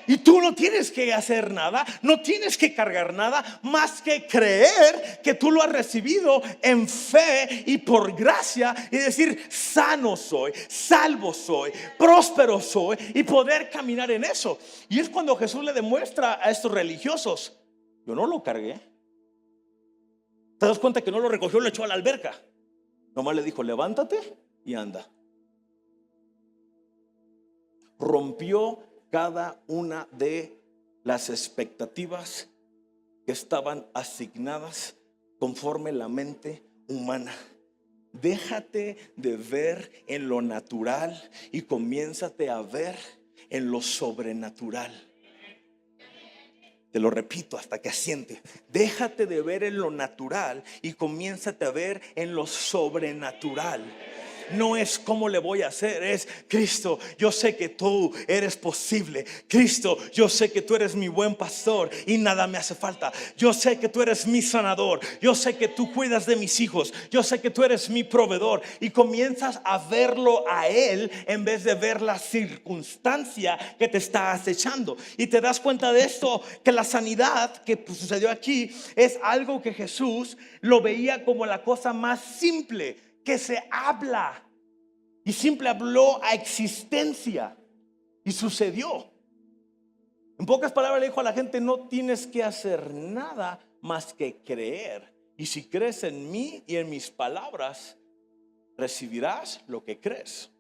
Y tú no tienes que hacer nada, no tienes que cargar nada más que creer que tú lo has recibido en fe y por gracia, y decir: sano soy, salvo soy, próspero soy, y poder caminar en eso. Y es cuando Jesús le demuestra a estos religiosos: yo no lo cargué. Te das cuenta que no lo recogió, lo echó a la alberca. Nomás le dijo: levántate y anda. Rompió cada una de las expectativas que estaban asignadas conforme la mente humana. Déjate de ver en lo natural y comiénzate a ver en lo sobrenatural. Te lo repito hasta que asiente. Déjate de ver en lo natural y comiénzate a ver en lo sobrenatural. No es cómo le voy a hacer, es: Cristo, yo sé que tú eres posible. Cristo, yo sé que tú eres mi buen pastor y nada me hace falta. Yo sé que tú eres mi sanador. Yo sé que tú cuidas de mis hijos. Yo sé que tú eres mi proveedor. Y comienzas a verlo a Él en vez de ver la circunstancia que te está acechando. Y te das cuenta de esto, que la sanidad que sucedió aquí es algo que Jesús lo veía como la cosa más simple que se habla, y simple habló a existencia y sucedió. En pocas palabras le dijo a la gente: no tienes que hacer nada más que creer, y si crees en mí y en mis palabras, recibirás lo que crees.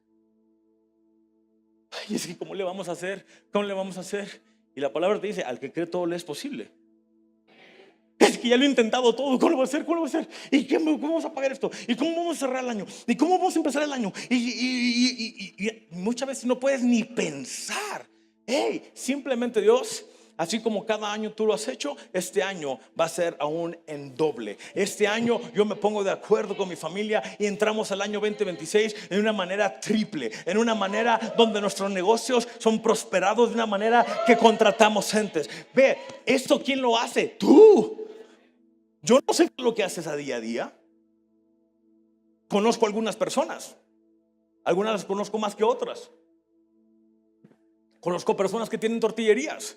Y es que ¿cómo le vamos a hacer? ¿Cómo le vamos a hacer? Y la palabra te dice: al que cree todo le es posible. Es que ya lo he intentado todo. ¿Cómo lo voy a hacer? ¿Cómo lo voy a hacer? ¿Y cómo vamos a pagar esto? ¿Y cómo vamos a cerrar el año? ¿Y cómo vamos a empezar el año? Y muchas veces no puedes ni pensar. Hey, simplemente Dios, así como cada año tú lo has hecho, este año va a ser aún en doble. Este año yo me pongo de acuerdo con mi familia y entramos al año 2026 en una manera triple, en una manera donde nuestros negocios son prosperados de una manera que contratamos gentes. Ve, ¿esto quién lo hace? Tú. Yo no sé lo que haces a día. Conozco algunas personas, algunas las conozco más que otras. Conozco personas que tienen tortillerías.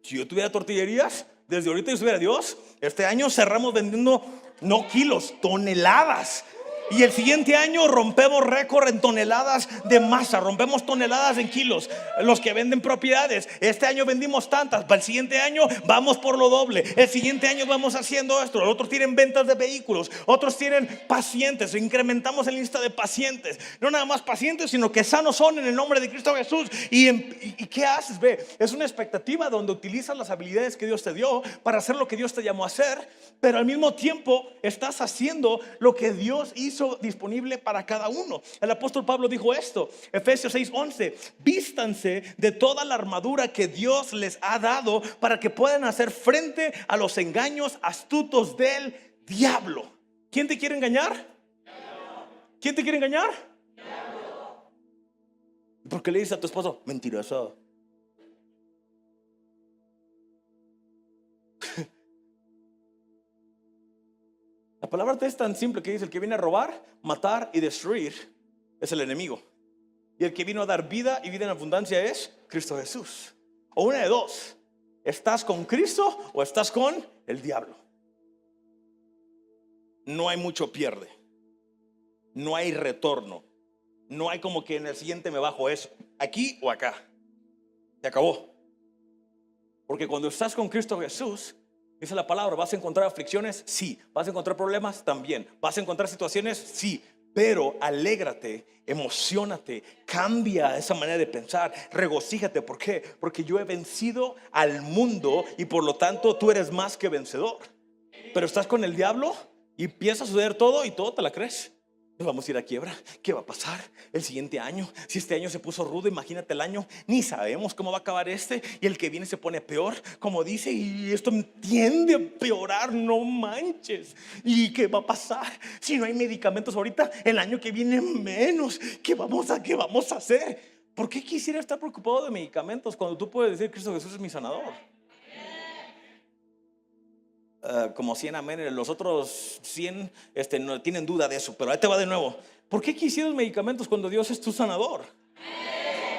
Si yo tuviera tortillerías, desde ahorita yo estuviera Dios. Este año cerramos vendiendo no kilos, toneladas. Y el siguiente año rompemos récord en toneladas de masa, rompemos toneladas en kilos. Los que venden propiedades, este año vendimos tantas, para el siguiente año vamos por lo doble. El siguiente año vamos haciendo esto. Otros tienen ventas de vehículos, otros tienen pacientes. Incrementamos el lista de pacientes. No nada más pacientes, sino que sanos son en el nombre de Cristo Jesús. ¿Y qué haces? Ve, es una expectativa donde utilizas las habilidades que Dios te dio para hacer lo que Dios te llamó a hacer, pero al mismo tiempo estás haciendo lo que Dios hizo disponible para cada uno. El apóstol Pablo dijo esto, Efesios 6:11: vístanse de toda la armadura que Dios les ha dado para que puedan hacer frente a los engaños astutos del diablo. ¿Quién te quiere engañar? ¿Quién te quiere engañar? ¿Por qué le dices a tu esposo mentiroso? La palabra es tan simple que dice: el que viene a robar, matar y destruir es el enemigo. Y el que vino a dar vida y vida en abundancia es Cristo Jesús. O una de dos: ¿estás con Cristo o estás con el diablo? No hay mucho pierde. No hay retorno. No hay como que en el siguiente me bajo eso, aquí o acá. Se acabó. Porque cuando estás con Cristo Jesús, dice la palabra, ¿vas a encontrar aflicciones? Sí. ¿Vas a encontrar problemas? También. ¿Vas a encontrar situaciones? Sí. Pero alégrate, emocionate, cambia esa manera de pensar, regocíjate. ¿Por qué? Porque yo he vencido al mundo y por lo tanto tú eres más que vencedor. Pero estás con el diablo y empieza a suceder todo y todo te la crees. Nos vamos a ir a quiebra. ¿Qué va a pasar el siguiente año? Si este año se puso rudo, imagínate el año. Ni sabemos cómo va a acabar este. Y el que viene se pone peor, como dice. Y esto tiende a empeorar, no manches. ¿Y qué va a pasar? Si no hay medicamentos ahorita, el año que viene menos. ¿Qué vamos a hacer? ¿Por qué quisiera estar preocupado de medicamentos cuando tú puedes decir: Cristo Jesús es mi sanador? Como 100 amén. Los otros 100 no tienen duda de eso. Pero ahí te va de nuevo. ¿Por qué quisieras medicamentos cuando Dios es tu sanador?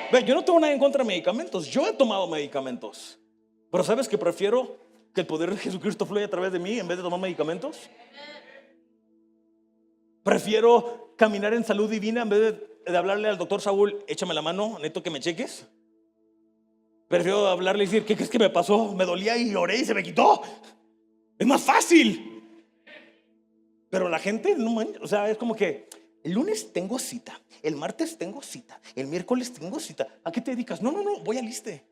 Ve, yo no tengo nada en contra de medicamentos. Yo he tomado medicamentos. Pero ¿sabes que prefiero que el poder de Jesucristo fluya a través de mí en vez de tomar medicamentos? Prefiero caminar en salud divina en vez de hablarle al doctor Saúl: échame la mano, necesito que me cheques. Prefiero hablarle y decir: ¿qué crees que me pasó? Me dolía y oré y se me quitó. Es más fácil. Pero la gente no, o sea, es como que el lunes tengo cita, el martes tengo cita, el miércoles tengo cita. ¿A qué te dedicas? No, voy al ISSSTE.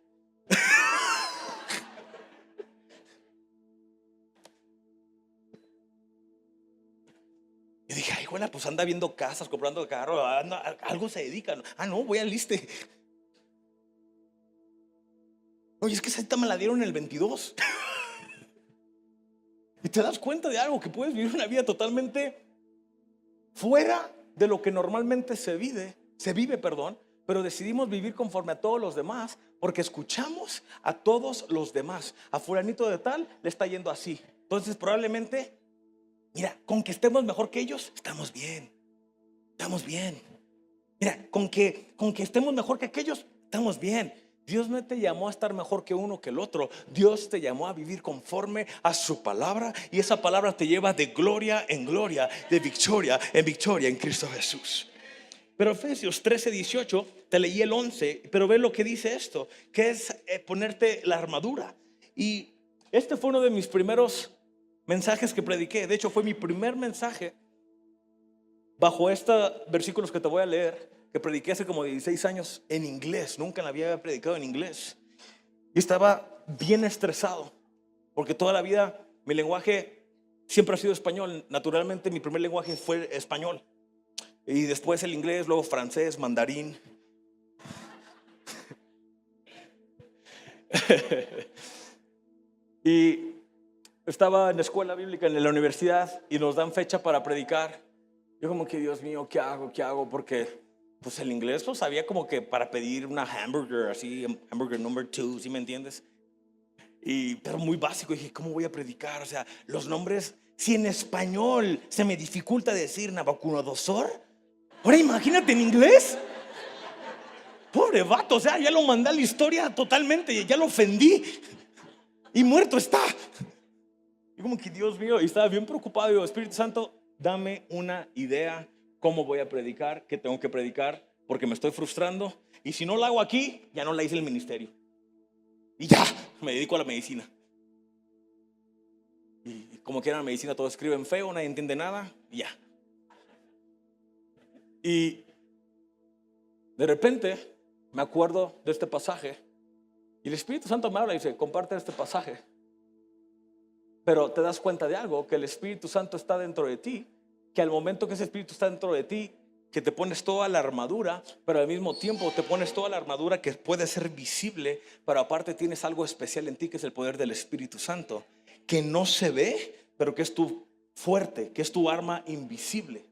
Y dije: ay, bueno, pues anda viendo casas, comprando carro, algo se dedica. No, voy al ISSSTE. Oye, es que esa cita me la dieron en el 22. Y te das cuenta de algo, que puedes vivir una vida totalmente fuera de lo que normalmente se vive, pero decidimos vivir conforme a todos los demás porque escuchamos a todos los demás. A fulanito de tal le está yendo así. Entonces probablemente, mira, con que estemos mejor que ellos, estamos bien. Mira, con que estemos mejor que aquellos, estamos bien. Dios no te llamó a estar mejor que uno que el otro. Dios te llamó a vivir conforme a su palabra, y esa palabra te lleva de gloria en gloria, de victoria en victoria en Cristo Jesús. Pero Efesios 13:18, te leí el 11, pero ve lo que dice esto, que es ponerte la armadura. Y este fue uno de mis primeros mensajes que prediqué. De hecho, fue mi primer mensaje bajo estos versículos que te voy a leer, que prediqué hace como 16 años en inglés. Nunca la había predicado en inglés. Y estaba bien estresado porque toda la vida mi lenguaje siempre ha sido español. Naturalmente mi primer lenguaje fue español. Y después el inglés, luego francés, mandarín. Y estaba en la escuela bíblica, en la universidad, y nos dan fecha para predicar. Yo como que, Dios mío, ¿qué hago? ¿Qué hago? Porque pues el inglés lo sabía como que para pedir una hamburger, así, hamburger number 2, ¿sí me entiendes? Pero muy básico. Dije, ¿cómo voy a predicar? O sea, los nombres, si en español se me dificulta decir Nabucodonosor, ahora imagínate en inglés. Pobre vato, o sea, ya lo mandé a la historia totalmente, ya lo ofendí y muerto está. Y como que, Dios mío, y estaba bien preocupado. Digo, Espíritu Santo, dame una idea, cómo voy a predicar, qué tengo que predicar, porque me estoy frustrando. Y si no lo hago aquí, ya no la hice el ministerio. Y ya, me dedico a la medicina. Y como quiera la medicina, todos escriben feo, nadie entiende nada, y ya. Y de repente me acuerdo de este pasaje y el Espíritu Santo me habla y dice, comparte este pasaje. Pero te das cuenta de algo, que el Espíritu Santo está dentro de ti, que al momento que ese Espíritu está dentro de ti, que te pones toda la armadura, pero al mismo tiempo te pones toda la armadura que puede ser visible, pero aparte tienes algo especial en ti, que es el poder del Espíritu Santo, que no se ve, pero que es tu fuerte, que es tu arma invisible.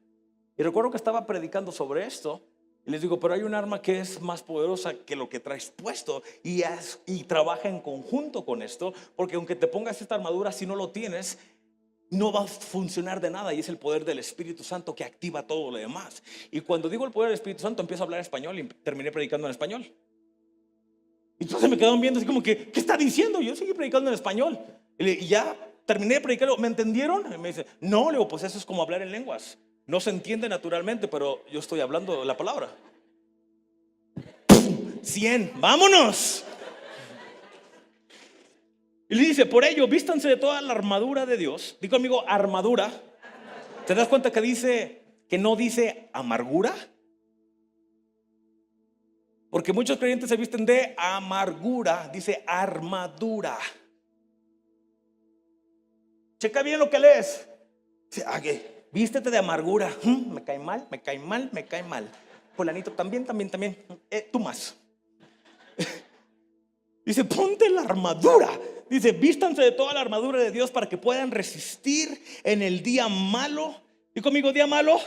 Y recuerdo que estaba predicando sobre esto. Y les digo, pero hay un arma que es más poderosa que lo que traes puesto y trabaja en conjunto con esto, porque aunque te pongas esta armadura, si no lo tienes, no va a funcionar de nada, y es el poder del Espíritu Santo que activa todo lo demás. Y cuando digo el poder del Espíritu Santo, empiezo a hablar español y terminé predicando en español. Y entonces me quedaron viendo así como que, ¿qué está diciendo? Yo seguí predicando en español. Y ya terminé de predicar, ¿me entendieron? Y me dice, no, le digo, pues eso es como hablar en lenguas. No se entiende naturalmente, pero yo estoy hablando la palabra. 100, vámonos. Y le dice, por ello, vístanse de toda la armadura de Dios. Digo, amigo, armadura. ¿Te das cuenta que dice, que no dice amargura? Porque muchos creyentes se visten de amargura, dice armadura. Checa bien lo que lees. Dice, vístete de amargura. Me cae mal, me cae mal, me cae mal. Fulanito también. Tú más. Dice, ponte la armadura. Dice, vístanse de toda la armadura de Dios para que puedan resistir en el día malo. ¿Y conmigo día malo?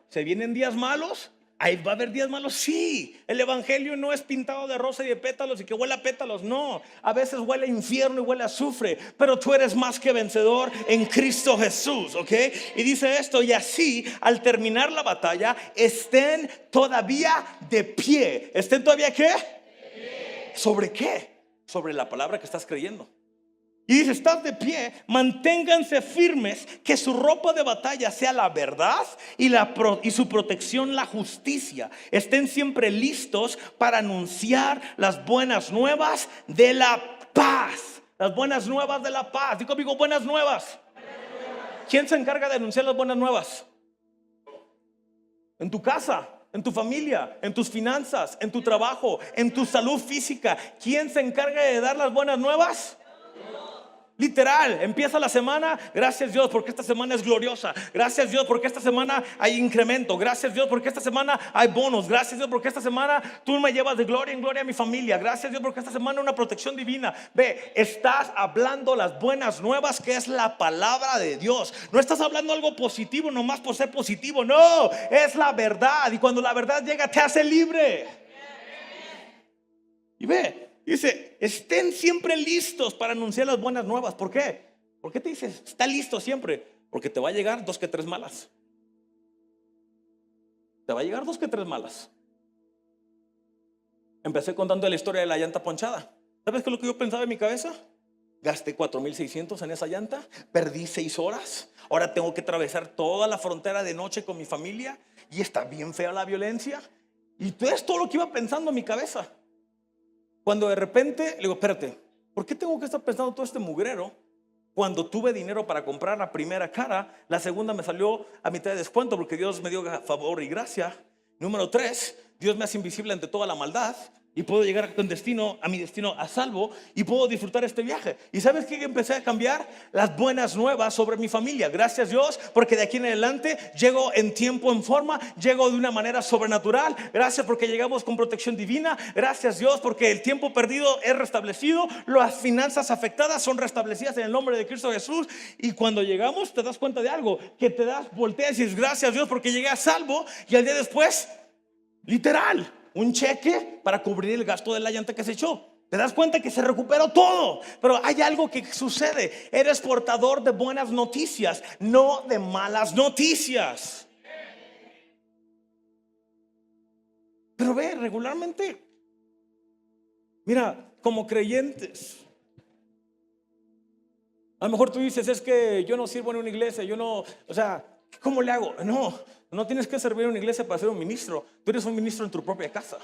¿Se vienen días malos? ¿Ahí va a haber días malos? Sí. El evangelio no es pintado de rosa y de pétalos y que huele a pétalos. No, a veces huele a infierno y huele a azufre, pero tú eres más que vencedor en Cristo Jesús, ¿ok? Y dice esto, y así al terminar la batalla estén todavía de pie. ¿Estén todavía qué? ¿Sobre qué? Sobre la palabra que estás creyendo. Y dice, estad de pie, manténganse firmes, que su ropa de batalla sea la verdad y su protección la justicia. Estén siempre listos para anunciar las buenas nuevas de la paz. Las buenas nuevas de la paz. Digo conmigo, buenas nuevas. ¿Quién se encarga de anunciar las buenas nuevas? En tu casa, en tu familia, en tus finanzas, en tu trabajo, en tu salud física. ¿Quién se encarga de dar las buenas nuevas? Literal, empieza la semana, gracias Dios porque esta semana es gloriosa. Gracias Dios porque esta semana hay incremento. Gracias Dios porque esta semana hay bonos. Gracias Dios porque esta semana tú me llevas de gloria en gloria a mi familia. Gracias Dios porque esta semana hay una protección divina. Ve, estás hablando las buenas nuevas, que es la palabra de Dios. No estás hablando algo positivo nomás por ser positivo. No, es la verdad. Y cuando la verdad llega te hace libre. Y ve, dice, estén siempre listos para anunciar las buenas nuevas. ¿Por qué? ¿Por qué te dices, está listo siempre? Porque te va a llegar 2 que 3 malas. Te va a llegar 2 que 3 malas. Empecé contando la historia de la llanta ponchada. ¿Sabes qué es lo que yo pensaba en mi cabeza? Gasté 4,600 en esa llanta, perdí 6 horas. Ahora tengo que atravesar toda la frontera de noche con mi familia y está bien fea la violencia. Y es todo lo que iba pensando en mi cabeza. Cuando de repente le digo, espérate, ¿por qué tengo que estar pensando todo este mugrero cuando tuve dinero para comprar la primera cara? La segunda me salió a mitad de descuento porque Dios me dio favor y gracia. Número 3, Dios me hace invisible ante toda la maldad. y puedo llegar a mi destino a salvo y puedo disfrutar este viaje. ¿Y sabes qué? Empecé a cambiar las buenas nuevas sobre mi familia. Gracias Dios, porque de aquí en adelante llego en tiempo, en forma, llego de una manera sobrenatural. Gracias porque llegamos con protección divina. Gracias Dios porque el tiempo perdido es restablecido, las finanzas afectadas son restablecidas en el nombre de Cristo Jesús. Y cuando llegamos te das cuenta de algo, que te das, volteas y dices gracias Dios porque llegué a salvo, y al día después, literal, un cheque para cubrir el gasto de la llanta que se echó. Te das cuenta que se recuperó todo. Pero hay algo que sucede. Eres portador de buenas noticias, no de malas noticias. Pero ve, regularmente, mira, como creyentes, a lo mejor tú dices, es que yo no sirvo en una iglesia, yo no, o sea, ¿cómo le hago? No tienes que servir en una iglesia para ser un ministro. Tú eres un ministro en tu propia casa.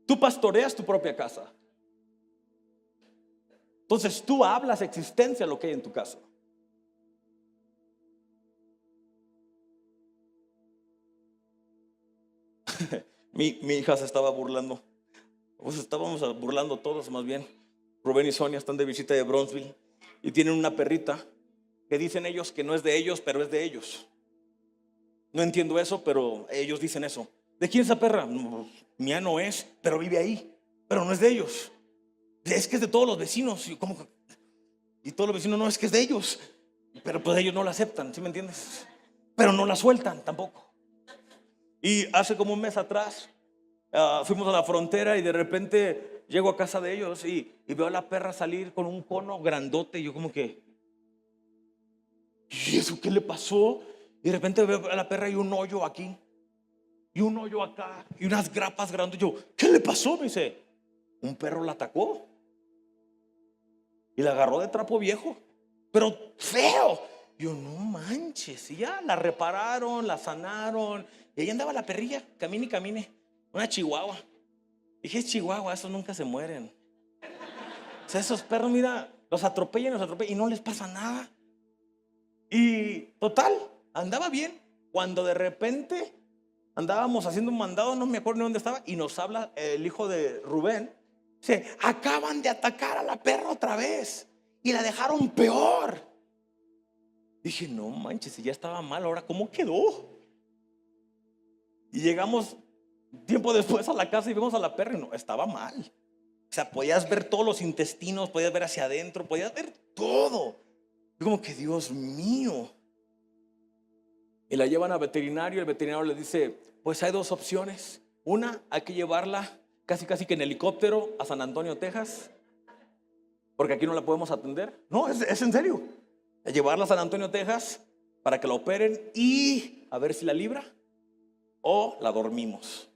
Tú pastoreas tu propia casa. Entonces tú hablas existencia a lo que hay en tu casa. Mi hija se estaba burlando. Pues estábamos burlando todos más bien. Rubén y Sonia están de visita de Bronzeville y tienen una perrita que dicen ellos que no es de ellos, pero es de ellos. No entiendo eso, pero ellos dicen eso. ¿De quién es esa perra? No, mía no es, pero vive ahí, pero no es de ellos. Es que es de todos los vecinos. Y todos los vecinos, no, es que es de ellos, pero pues ellos no la aceptan, ¿sí me entiendes? Pero no la sueltan tampoco. Y hace como un mes atrás fuimos a la frontera y de repente llego a casa de ellos y veo a la perra salir con un cono grandote. Y yo como que, ¿y eso qué le pasó? Y de repente veo a la perra y un hoyo aquí y un hoyo acá y unas grapas grandes. Yo, ¿qué le pasó? Me dice, un perro la atacó y la agarró de trapo viejo, pero feo. Yo, no manches. Y ya la repararon, la sanaron. Y ahí andaba la perrilla, camine y camine. Una chihuahua. Dije, es chihuahua, esos nunca se mueren. O sea, esos perros, mira, los atropellan y no les pasa nada. Y total, andaba bien. Cuando de repente andábamos haciendo un mandado, no me acuerdo ni dónde estaba, y nos habla el hijo de Rubén. Dice, acaban de atacar a la perra otra vez y la dejaron peor. Dije, no manches, si ya estaba mal, ahora ¿cómo quedó? Y llegamos tiempo después a la casa y vemos a la perra y no, estaba mal. O sea, podías ver todos los intestinos, podías ver hacia adentro, podías ver todo. Y como que, Dios mío. Y la llevan al veterinario. El veterinario le dice, pues hay dos opciones. Una, hay que llevarla casi que en helicóptero a San Antonio, Texas, porque aquí no la podemos atender. No, es en serio. Llevarla a San Antonio, Texas, para que la operen y a ver si la libra o la dormimos.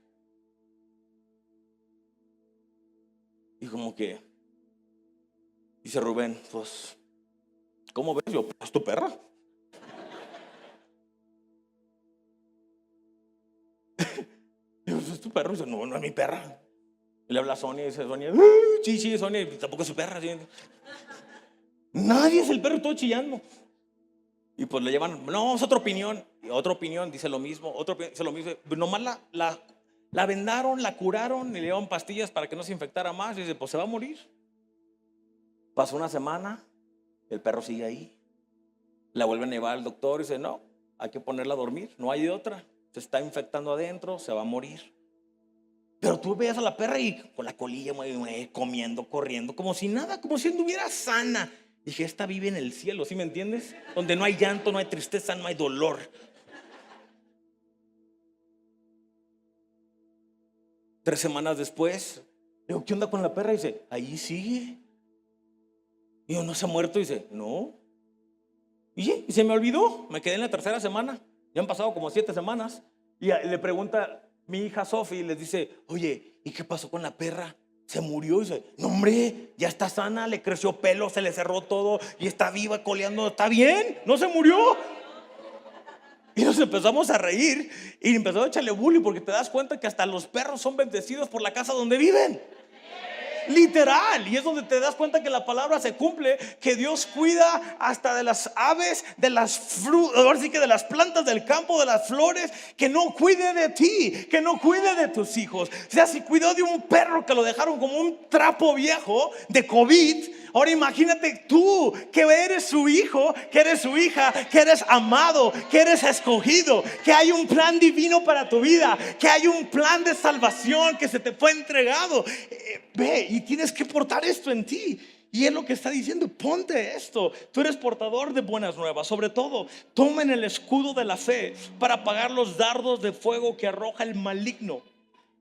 Y como que dice Rubén, pues, ¿cómo ves? Yo, ¿es tu perra? Yo, ¿es tu perra? Y dice, no es mi perra. Y le habla a Sonia y dice, Sonia, sí, Sonia, tampoco es su perra. ¿Sí? Nadie es el perro, todo chillando. Y pues le llevan, no, es otra opinión. Y otra opinión dice lo mismo, otra opinión dice lo mismo. Nomás la vendaron, la curaron y le dieron pastillas para que no se infectara más. Y dice, pues se va a morir. Pasó una semana, el perro sigue ahí. La vuelven a llevar al doctor y dice, no, hay que ponerla a dormir, no hay de otra. Se está infectando adentro, se va a morir. Pero tú veías a la perra y con la colilla comiendo, corriendo, como si nada, como si anduviera sana. Dije, esta vive en el cielo, ¿sí me entiendes? Donde no hay llanto, no hay tristeza, no hay dolor. Tres semanas después, digo, ¿qué onda con la perra? Y dice, ahí sigue. Y yo, ¿no se ha muerto? Y dice, no. Y se me olvidó, me quedé en la tercera semana. Ya han pasado como 7 semanas. Y le pregunta mi hija Sophie, les dice, oye, ¿y qué pasó con la perra? ¿Se murió? Y dice, no hombre, ya está sana, le creció pelo, se le cerró todo y está viva, coleando, está bien, no se murió. Y nos empezamos a reír y empezó a echarle bullying, porque te das cuenta que hasta los perros son bendecidos por la casa donde viven. Literal. Y es donde te das cuenta que la palabra se cumple, que Dios cuida hasta de las aves, de las frutas, ahora sí que de las plantas del campo, de las flores, que no cuide de ti, que no cuide de tus hijos. O sea, si cuidó de un perro que lo dejaron como un trapo viejo de COVID, ahora imagínate tú, que eres su hijo, que eres su hija, que eres amado, que eres escogido, que hay un plan divino para tu vida, que hay un plan de salvación que se te fue entregado. Ve, y tienes que portar esto en ti. Y es lo que está diciendo, ponte esto. Tú eres portador de buenas nuevas. Sobre todo, tomen el escudo de la fe para apagar los dardos de fuego que arroja el maligno.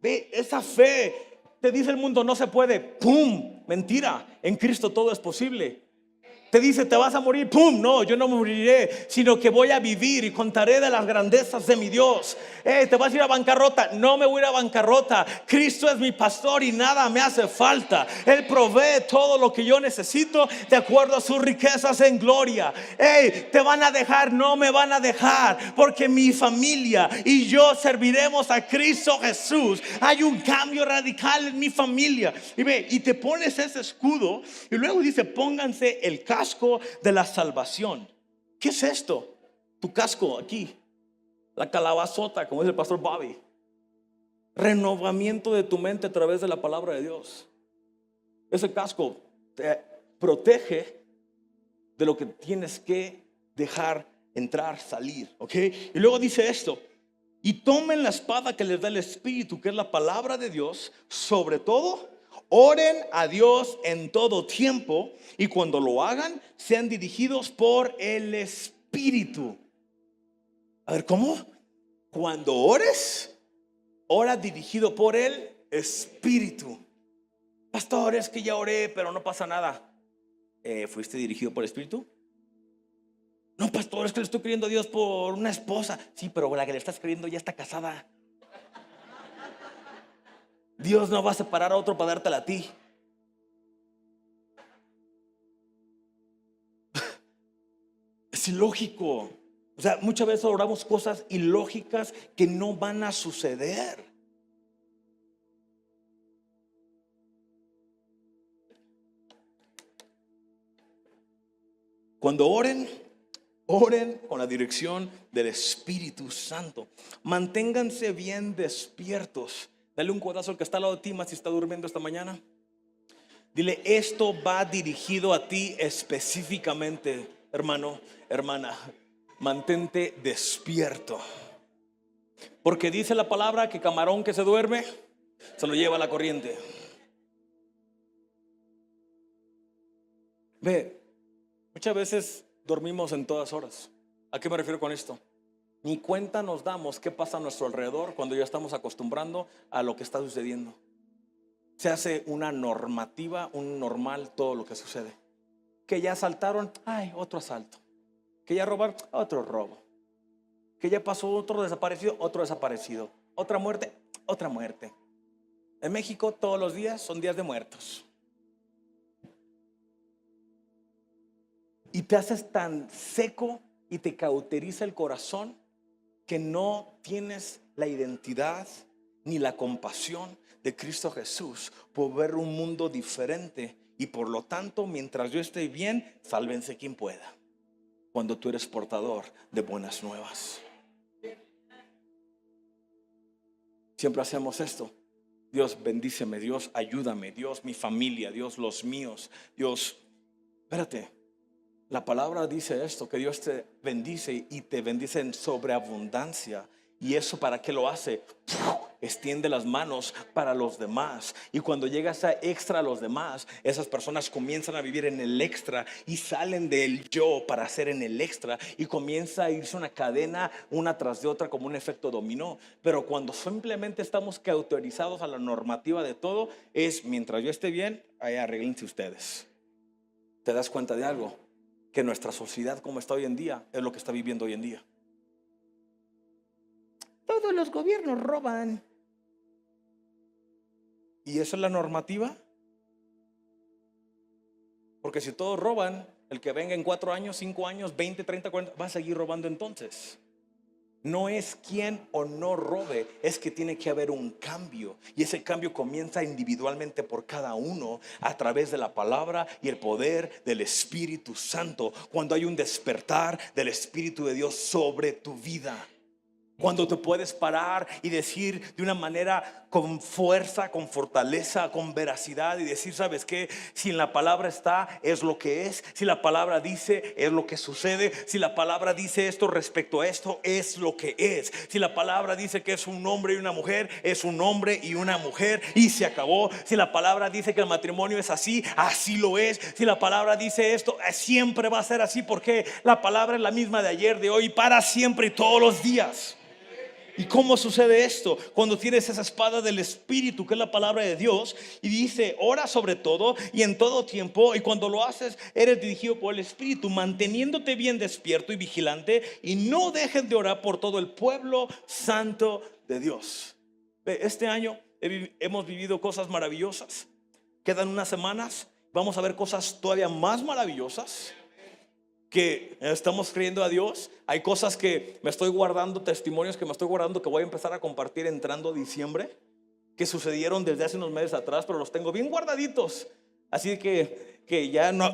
Ve, esa fe. Te dice el mundo, no se puede. ¡Pum! Mentira, en Cristo todo es posible. Te dice, te vas a morir. ¡Pum! No, yo no moriré, sino que voy a vivir y contaré de las grandezas de mi Dios. Te vas a ir a bancarrota. No me voy a ir a bancarrota. Cristo es mi pastor y nada me hace falta. Él provee todo lo que yo necesito de acuerdo a sus riquezas en gloria. Te van a dejar, no me van a dejar, porque mi familia y yo serviremos a Cristo Jesús. Hay un cambio radical en mi familia. Y ve, y te pones ese escudo y luego dice, pónganse el casco de la salvación. ¿Qué es esto? Tu casco aquí, la calabazota, como dice el pastor Bobby. Renovamiento de tu mente a través de la palabra de Dios. Ese casco te protege de lo que tienes que dejar entrar, salir, ¿ok? Y luego dice esto: y tomen la espada que les da el Espíritu, que es la palabra de Dios. Sobre todo, oren a Dios en todo tiempo, y cuando lo hagan, sean dirigidos por el Espíritu. A ver, ¿cómo? Cuando ores, ora dirigido por el Espíritu. Pastor, es que ya oré, pero no pasa nada. ¿Fuiste dirigido por el Espíritu? No, pastor, es que le estoy creyendo a Dios por una esposa. Sí, pero la que le estás creyendo ya está casada. Dios no va a separar a otro para dártela a ti. Es ilógico. O sea, muchas veces oramos cosas ilógicas que no van a suceder. Cuando oren con la dirección del Espíritu Santo. Manténganse bien despiertos. Dale un codazo al que está al lado de ti, más si está durmiendo esta mañana. Dile, esto va dirigido a ti específicamente, hermano, hermana. Mantente despierto. Porque dice la palabra que camarón que se duerme se lo lleva la corriente. Ve, muchas veces dormimos en todas horas. ¿A qué me refiero con esto? Ni cuenta nos damos qué pasa a nuestro alrededor cuando ya estamos acostumbrando a lo que está sucediendo. Se hace una normativa, un normal todo lo que sucede. Que ya asaltaron, ay, otro asalto. Que ya robaron, otro robo. Que ya pasó otro desaparecido, otro desaparecido. Otra muerte, otra muerte. En México todos los días son días de muertos. Y te haces tan seco y te cauteriza el corazón que no tienes la identidad ni la compasión de Cristo Jesús por ver un mundo diferente. Y por lo tanto, mientras yo esté bien, sálvense quien pueda. Cuando tú eres portador de buenas nuevas. Siempre hacemos esto. Dios bendíceme, Dios ayúdame, Dios mi familia, Dios los míos, Dios, espérate. La palabra dice esto, que Dios te bendice y te bendice en sobreabundancia. ¿Y eso para qué lo hace? Extiende las manos para los demás. Y cuando llegas a extra a los demás, esas personas comienzan a vivir en el extra y salen del yo para hacer en el extra. Y comienza a irse una cadena una tras de otra como un efecto dominó. Pero cuando simplemente estamos cauterizados a la normativa de todo, es mientras yo esté bien, ahí arréglense ustedes. ¿Te das cuenta de algo? Que nuestra sociedad como está hoy en día es lo que está viviendo hoy en día. Todos los gobiernos roban. ¿Y esa es la normativa? Porque si todos roban, el que venga en 4 años, 5 años, 20, 30, 40 va a seguir robando entonces. No es quién o no robe, es que tiene que haber un cambio. Y ese cambio comienza individualmente por cada uno a través de la palabra y el poder del Espíritu Santo. Cuando hay un despertar del Espíritu de Dios sobre tu vida. Cuando te puedes parar y decir de una manera con fuerza, con fortaleza, con veracidad y decir, ¿sabes qué? Si en la palabra está, es lo que es. Si la palabra dice, es lo que sucede. Si la palabra dice esto respecto a esto, es lo que es. Si la palabra dice que es un hombre y una mujer, es un hombre y una mujer y se acabó. Si la palabra dice que el matrimonio es así, así lo es. Si la palabra dice esto, siempre va a ser así, porque la palabra es la misma de ayer, de hoy, para siempre y todos los días. ¿Y cómo sucede esto? Cuando tienes esa espada del Espíritu, que es la palabra de Dios, y dice, ora sobre todo y en todo tiempo, y cuando lo haces, eres dirigido por el Espíritu, manteniéndote bien despierto y vigilante, y no dejes de orar por todo el pueblo santo de Dios. Este año hemos vivido cosas maravillosas. Quedan unas semanas, vamos a ver cosas todavía más maravillosas que estamos creyendo a Dios. Hay cosas que me estoy guardando, testimonios que me estoy guardando, que voy a empezar a compartir entrando diciembre, que sucedieron desde hace unos meses atrás, pero los tengo bien guardaditos. Así que ya no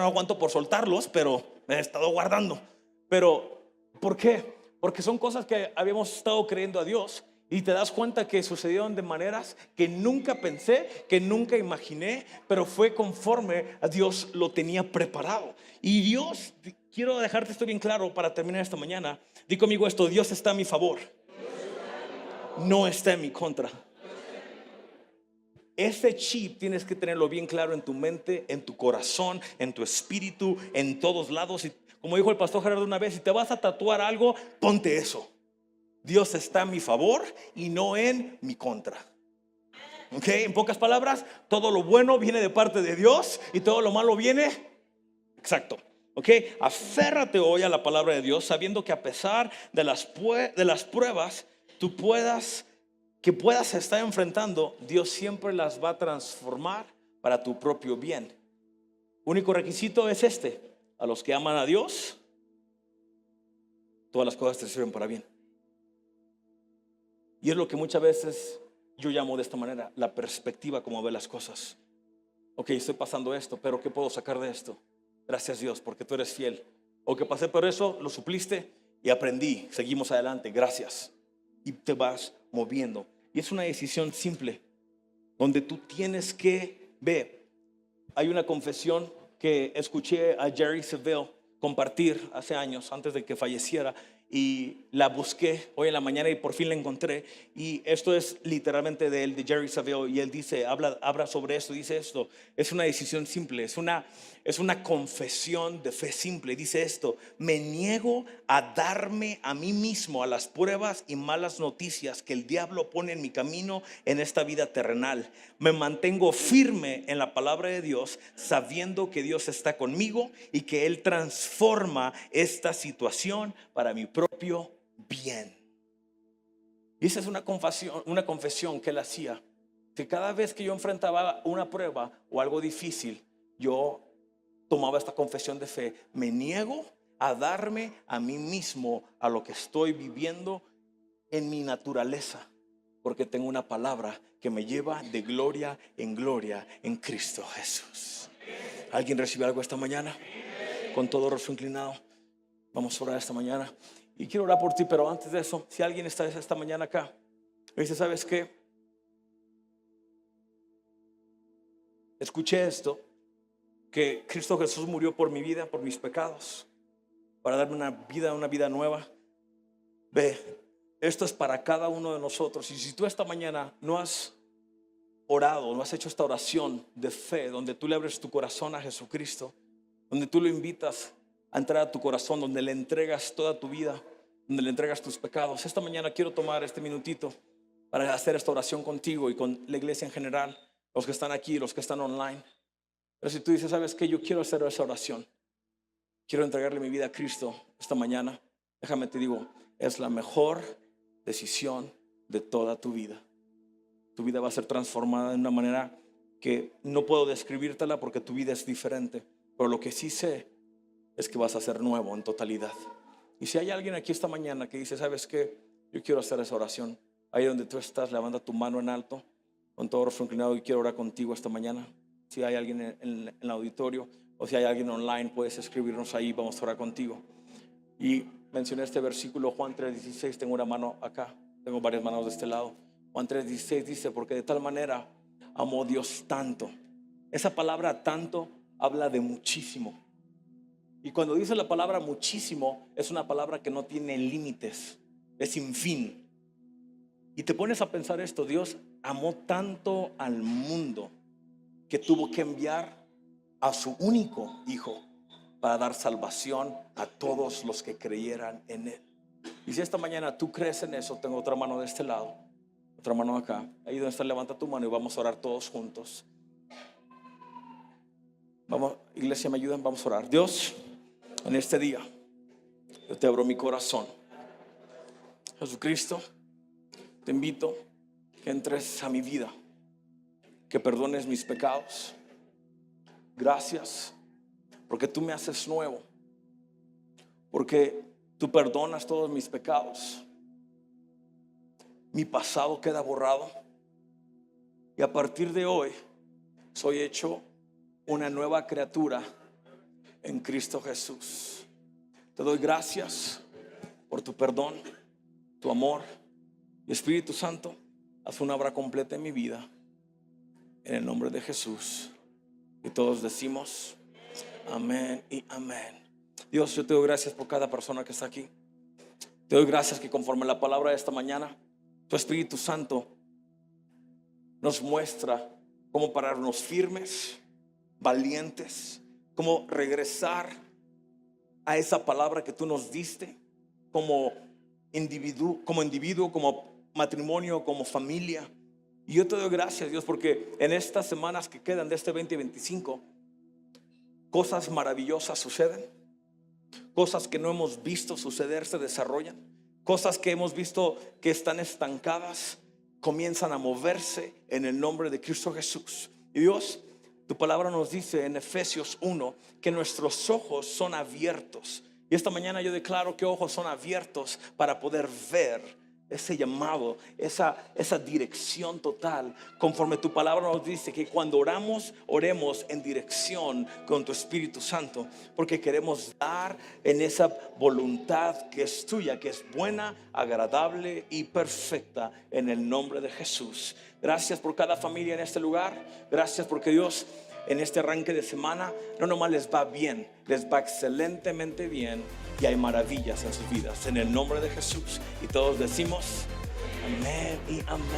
aguanto por soltarlos, pero me he estado guardando. Pero ¿por qué? Porque son cosas que habíamos estado creyendo a Dios, y te das cuenta que sucedieron de maneras que nunca pensé, que nunca imaginé, pero fue conforme a Dios lo tenía preparado. Y Dios, quiero dejarte esto bien claro para terminar esta mañana. Di conmigo esto: Dios está a mi favor, no está en mi contra. Ese chip tienes que tenerlo bien claro en tu mente, en tu corazón, en tu espíritu, en todos lados. Y como dijo el pastor Gerardo una vez, si te vas a tatuar algo, ponte eso: Dios está a mi favor y no en mi contra. ¿Ok? En pocas palabras, todo lo bueno viene de parte de Dios y todo lo malo viene. Exacto. ¿Ok? Aférrate hoy a la palabra de Dios, sabiendo que a pesar de las pruebas que puedas estar enfrentando, Dios siempre las va a transformar para tu propio bien. Único requisito es este: a los que aman a Dios, todas las cosas te sirven para bien. Y es lo que muchas veces yo llamo de esta manera, la perspectiva, como ve las cosas. Ok, estoy pasando esto, pero ¿qué puedo sacar de esto? Gracias Dios, porque tú eres fiel. O que pasé por eso, lo supliste y aprendí. Seguimos adelante, gracias. Y te vas moviendo. Y es una decisión simple, donde tú tienes que ver. Hay una confesión que escuché a Jerry Savelle compartir hace años, antes de que falleciera, y la busqué hoy en la mañana y por fin la encontré. Y esto es literalmente de él, de Jerry Savelle, y él dice, habla sobre esto, dice esto: es una decisión simple, es una confesión de fe simple. Dice esto: me niego a darme a mí mismo a las pruebas y malas noticias que el diablo pone en mi camino en esta vida terrenal. Me mantengo firme en la palabra de Dios, sabiendo que Dios está conmigo y que Él transforma esta situación para mi propio bien. Y esa es una confesión que él hacía, que cada vez que yo enfrentaba una prueba o algo difícil, yo tomaba esta confesión de fe: me niego a darme a mí mismo a lo que estoy viviendo en mi naturaleza, porque tengo una palabra que me lleva de gloria en Cristo Jesús. ¿Alguien recibe algo esta mañana? Con todo rostro inclinado, vamos a orar esta mañana. Y quiero orar por ti, pero antes de eso, si alguien está esta mañana acá y dice: ¿sabes qué? Escuché esto, que Cristo Jesús murió por mi vida, por mis pecados, para darme una vida nueva. Ve, esto es para cada uno de nosotros. Y si tú esta mañana no has orado, no has hecho esta oración de fe, donde tú le abres tu corazón a Jesucristo, donde tú lo invitas a entrar a tu corazón, donde le entregas toda tu vida, donde le entregas tus pecados, esta mañana quiero tomar este minutito para hacer esta oración contigo y con la iglesia en general, los que están aquí, los que están online. Pero si tú dices: ¿sabes qué? Yo quiero hacer esa oración, quiero entregarle mi vida a Cristo esta mañana. Déjame te digo, es la mejor decisión de toda tu vida. Tu vida va a ser transformada de una manera que no puedo describírtela, porque tu vida es diferente. Pero lo que sí sé es que vas a ser nuevo en totalidad. Y si hay alguien aquí esta mañana que dice, ¿sabes qué? Yo quiero hacer esa oración. Ahí donde tú estás, levanta tu mano en alto, con todo rostro inclinado, y quiero orar contigo esta mañana. Si hay alguien en el auditorio o si hay alguien online, puedes escribirnos ahí, vamos a orar contigo. Y mencioné este versículo, Juan 3:16, tengo una mano acá, tengo varias manos de este lado. Juan 3:16 dice, porque de tal manera amó Dios tanto. Esa palabra tanto habla de muchísimo. Y cuando dice la palabra muchísimo, es una palabra que no tiene límites, es sin fin. Y te pones a pensar esto, Dios amó tanto al mundo que tuvo que enviar a su único hijo para dar salvación a todos los que creyeran en él. Y si esta mañana tú crees en eso, tengo otra mano de este lado, otra mano acá, ahí donde está, levanta tu mano y vamos a orar todos juntos. Vamos, iglesia, me ayudan, vamos a orar. Dios, en este día yo te abro mi corazón. Jesucristo, te invito que entres a mi vida, que perdones mis pecados. Gracias porque tú me haces nuevo, porque tú perdonas todos mis pecados. Mi pasado queda borrado y a partir de hoy soy hecho una nueva criatura en Cristo Jesús. Te doy gracias por tu perdón, tu amor, y Espíritu Santo, haz una obra completa en mi vida, en el nombre de Jesús. Y todos decimos amén y amén. Dios, yo te doy gracias por cada persona que está aquí. Te doy gracias que conforme a la palabra de esta mañana, tu Espíritu Santo nos muestra cómo pararnos firmes, valientes, cómo regresar a esa palabra que tú nos diste como individuo, como matrimonio, como familia. Y yo te doy gracias, Dios, porque en estas semanas que quedan de este 2025, cosas maravillosas suceden, cosas que no hemos visto suceder se desarrollan, cosas que hemos visto que están estancadas comienzan a moverse en el nombre de Cristo Jesús. Y Dios, tu palabra nos dice en Efesios 1 que nuestros ojos son abiertos. Y esta mañana yo declaro que ojos son abiertos para poder ver ese llamado, esa dirección total, conforme tu palabra nos dice que cuando oramos, oremos en dirección con tu Espíritu Santo, porque queremos dar en esa voluntad que es tuya, que es buena, agradable y perfecta, en el nombre de Jesús. Gracias por cada familia en este lugar. Gracias porque Dios, en este arranque de semana, no nomás les va bien, les va excelentemente bien, y hay maravillas en sus vidas, en el nombre de Jesús. Y todos decimos amén y amén.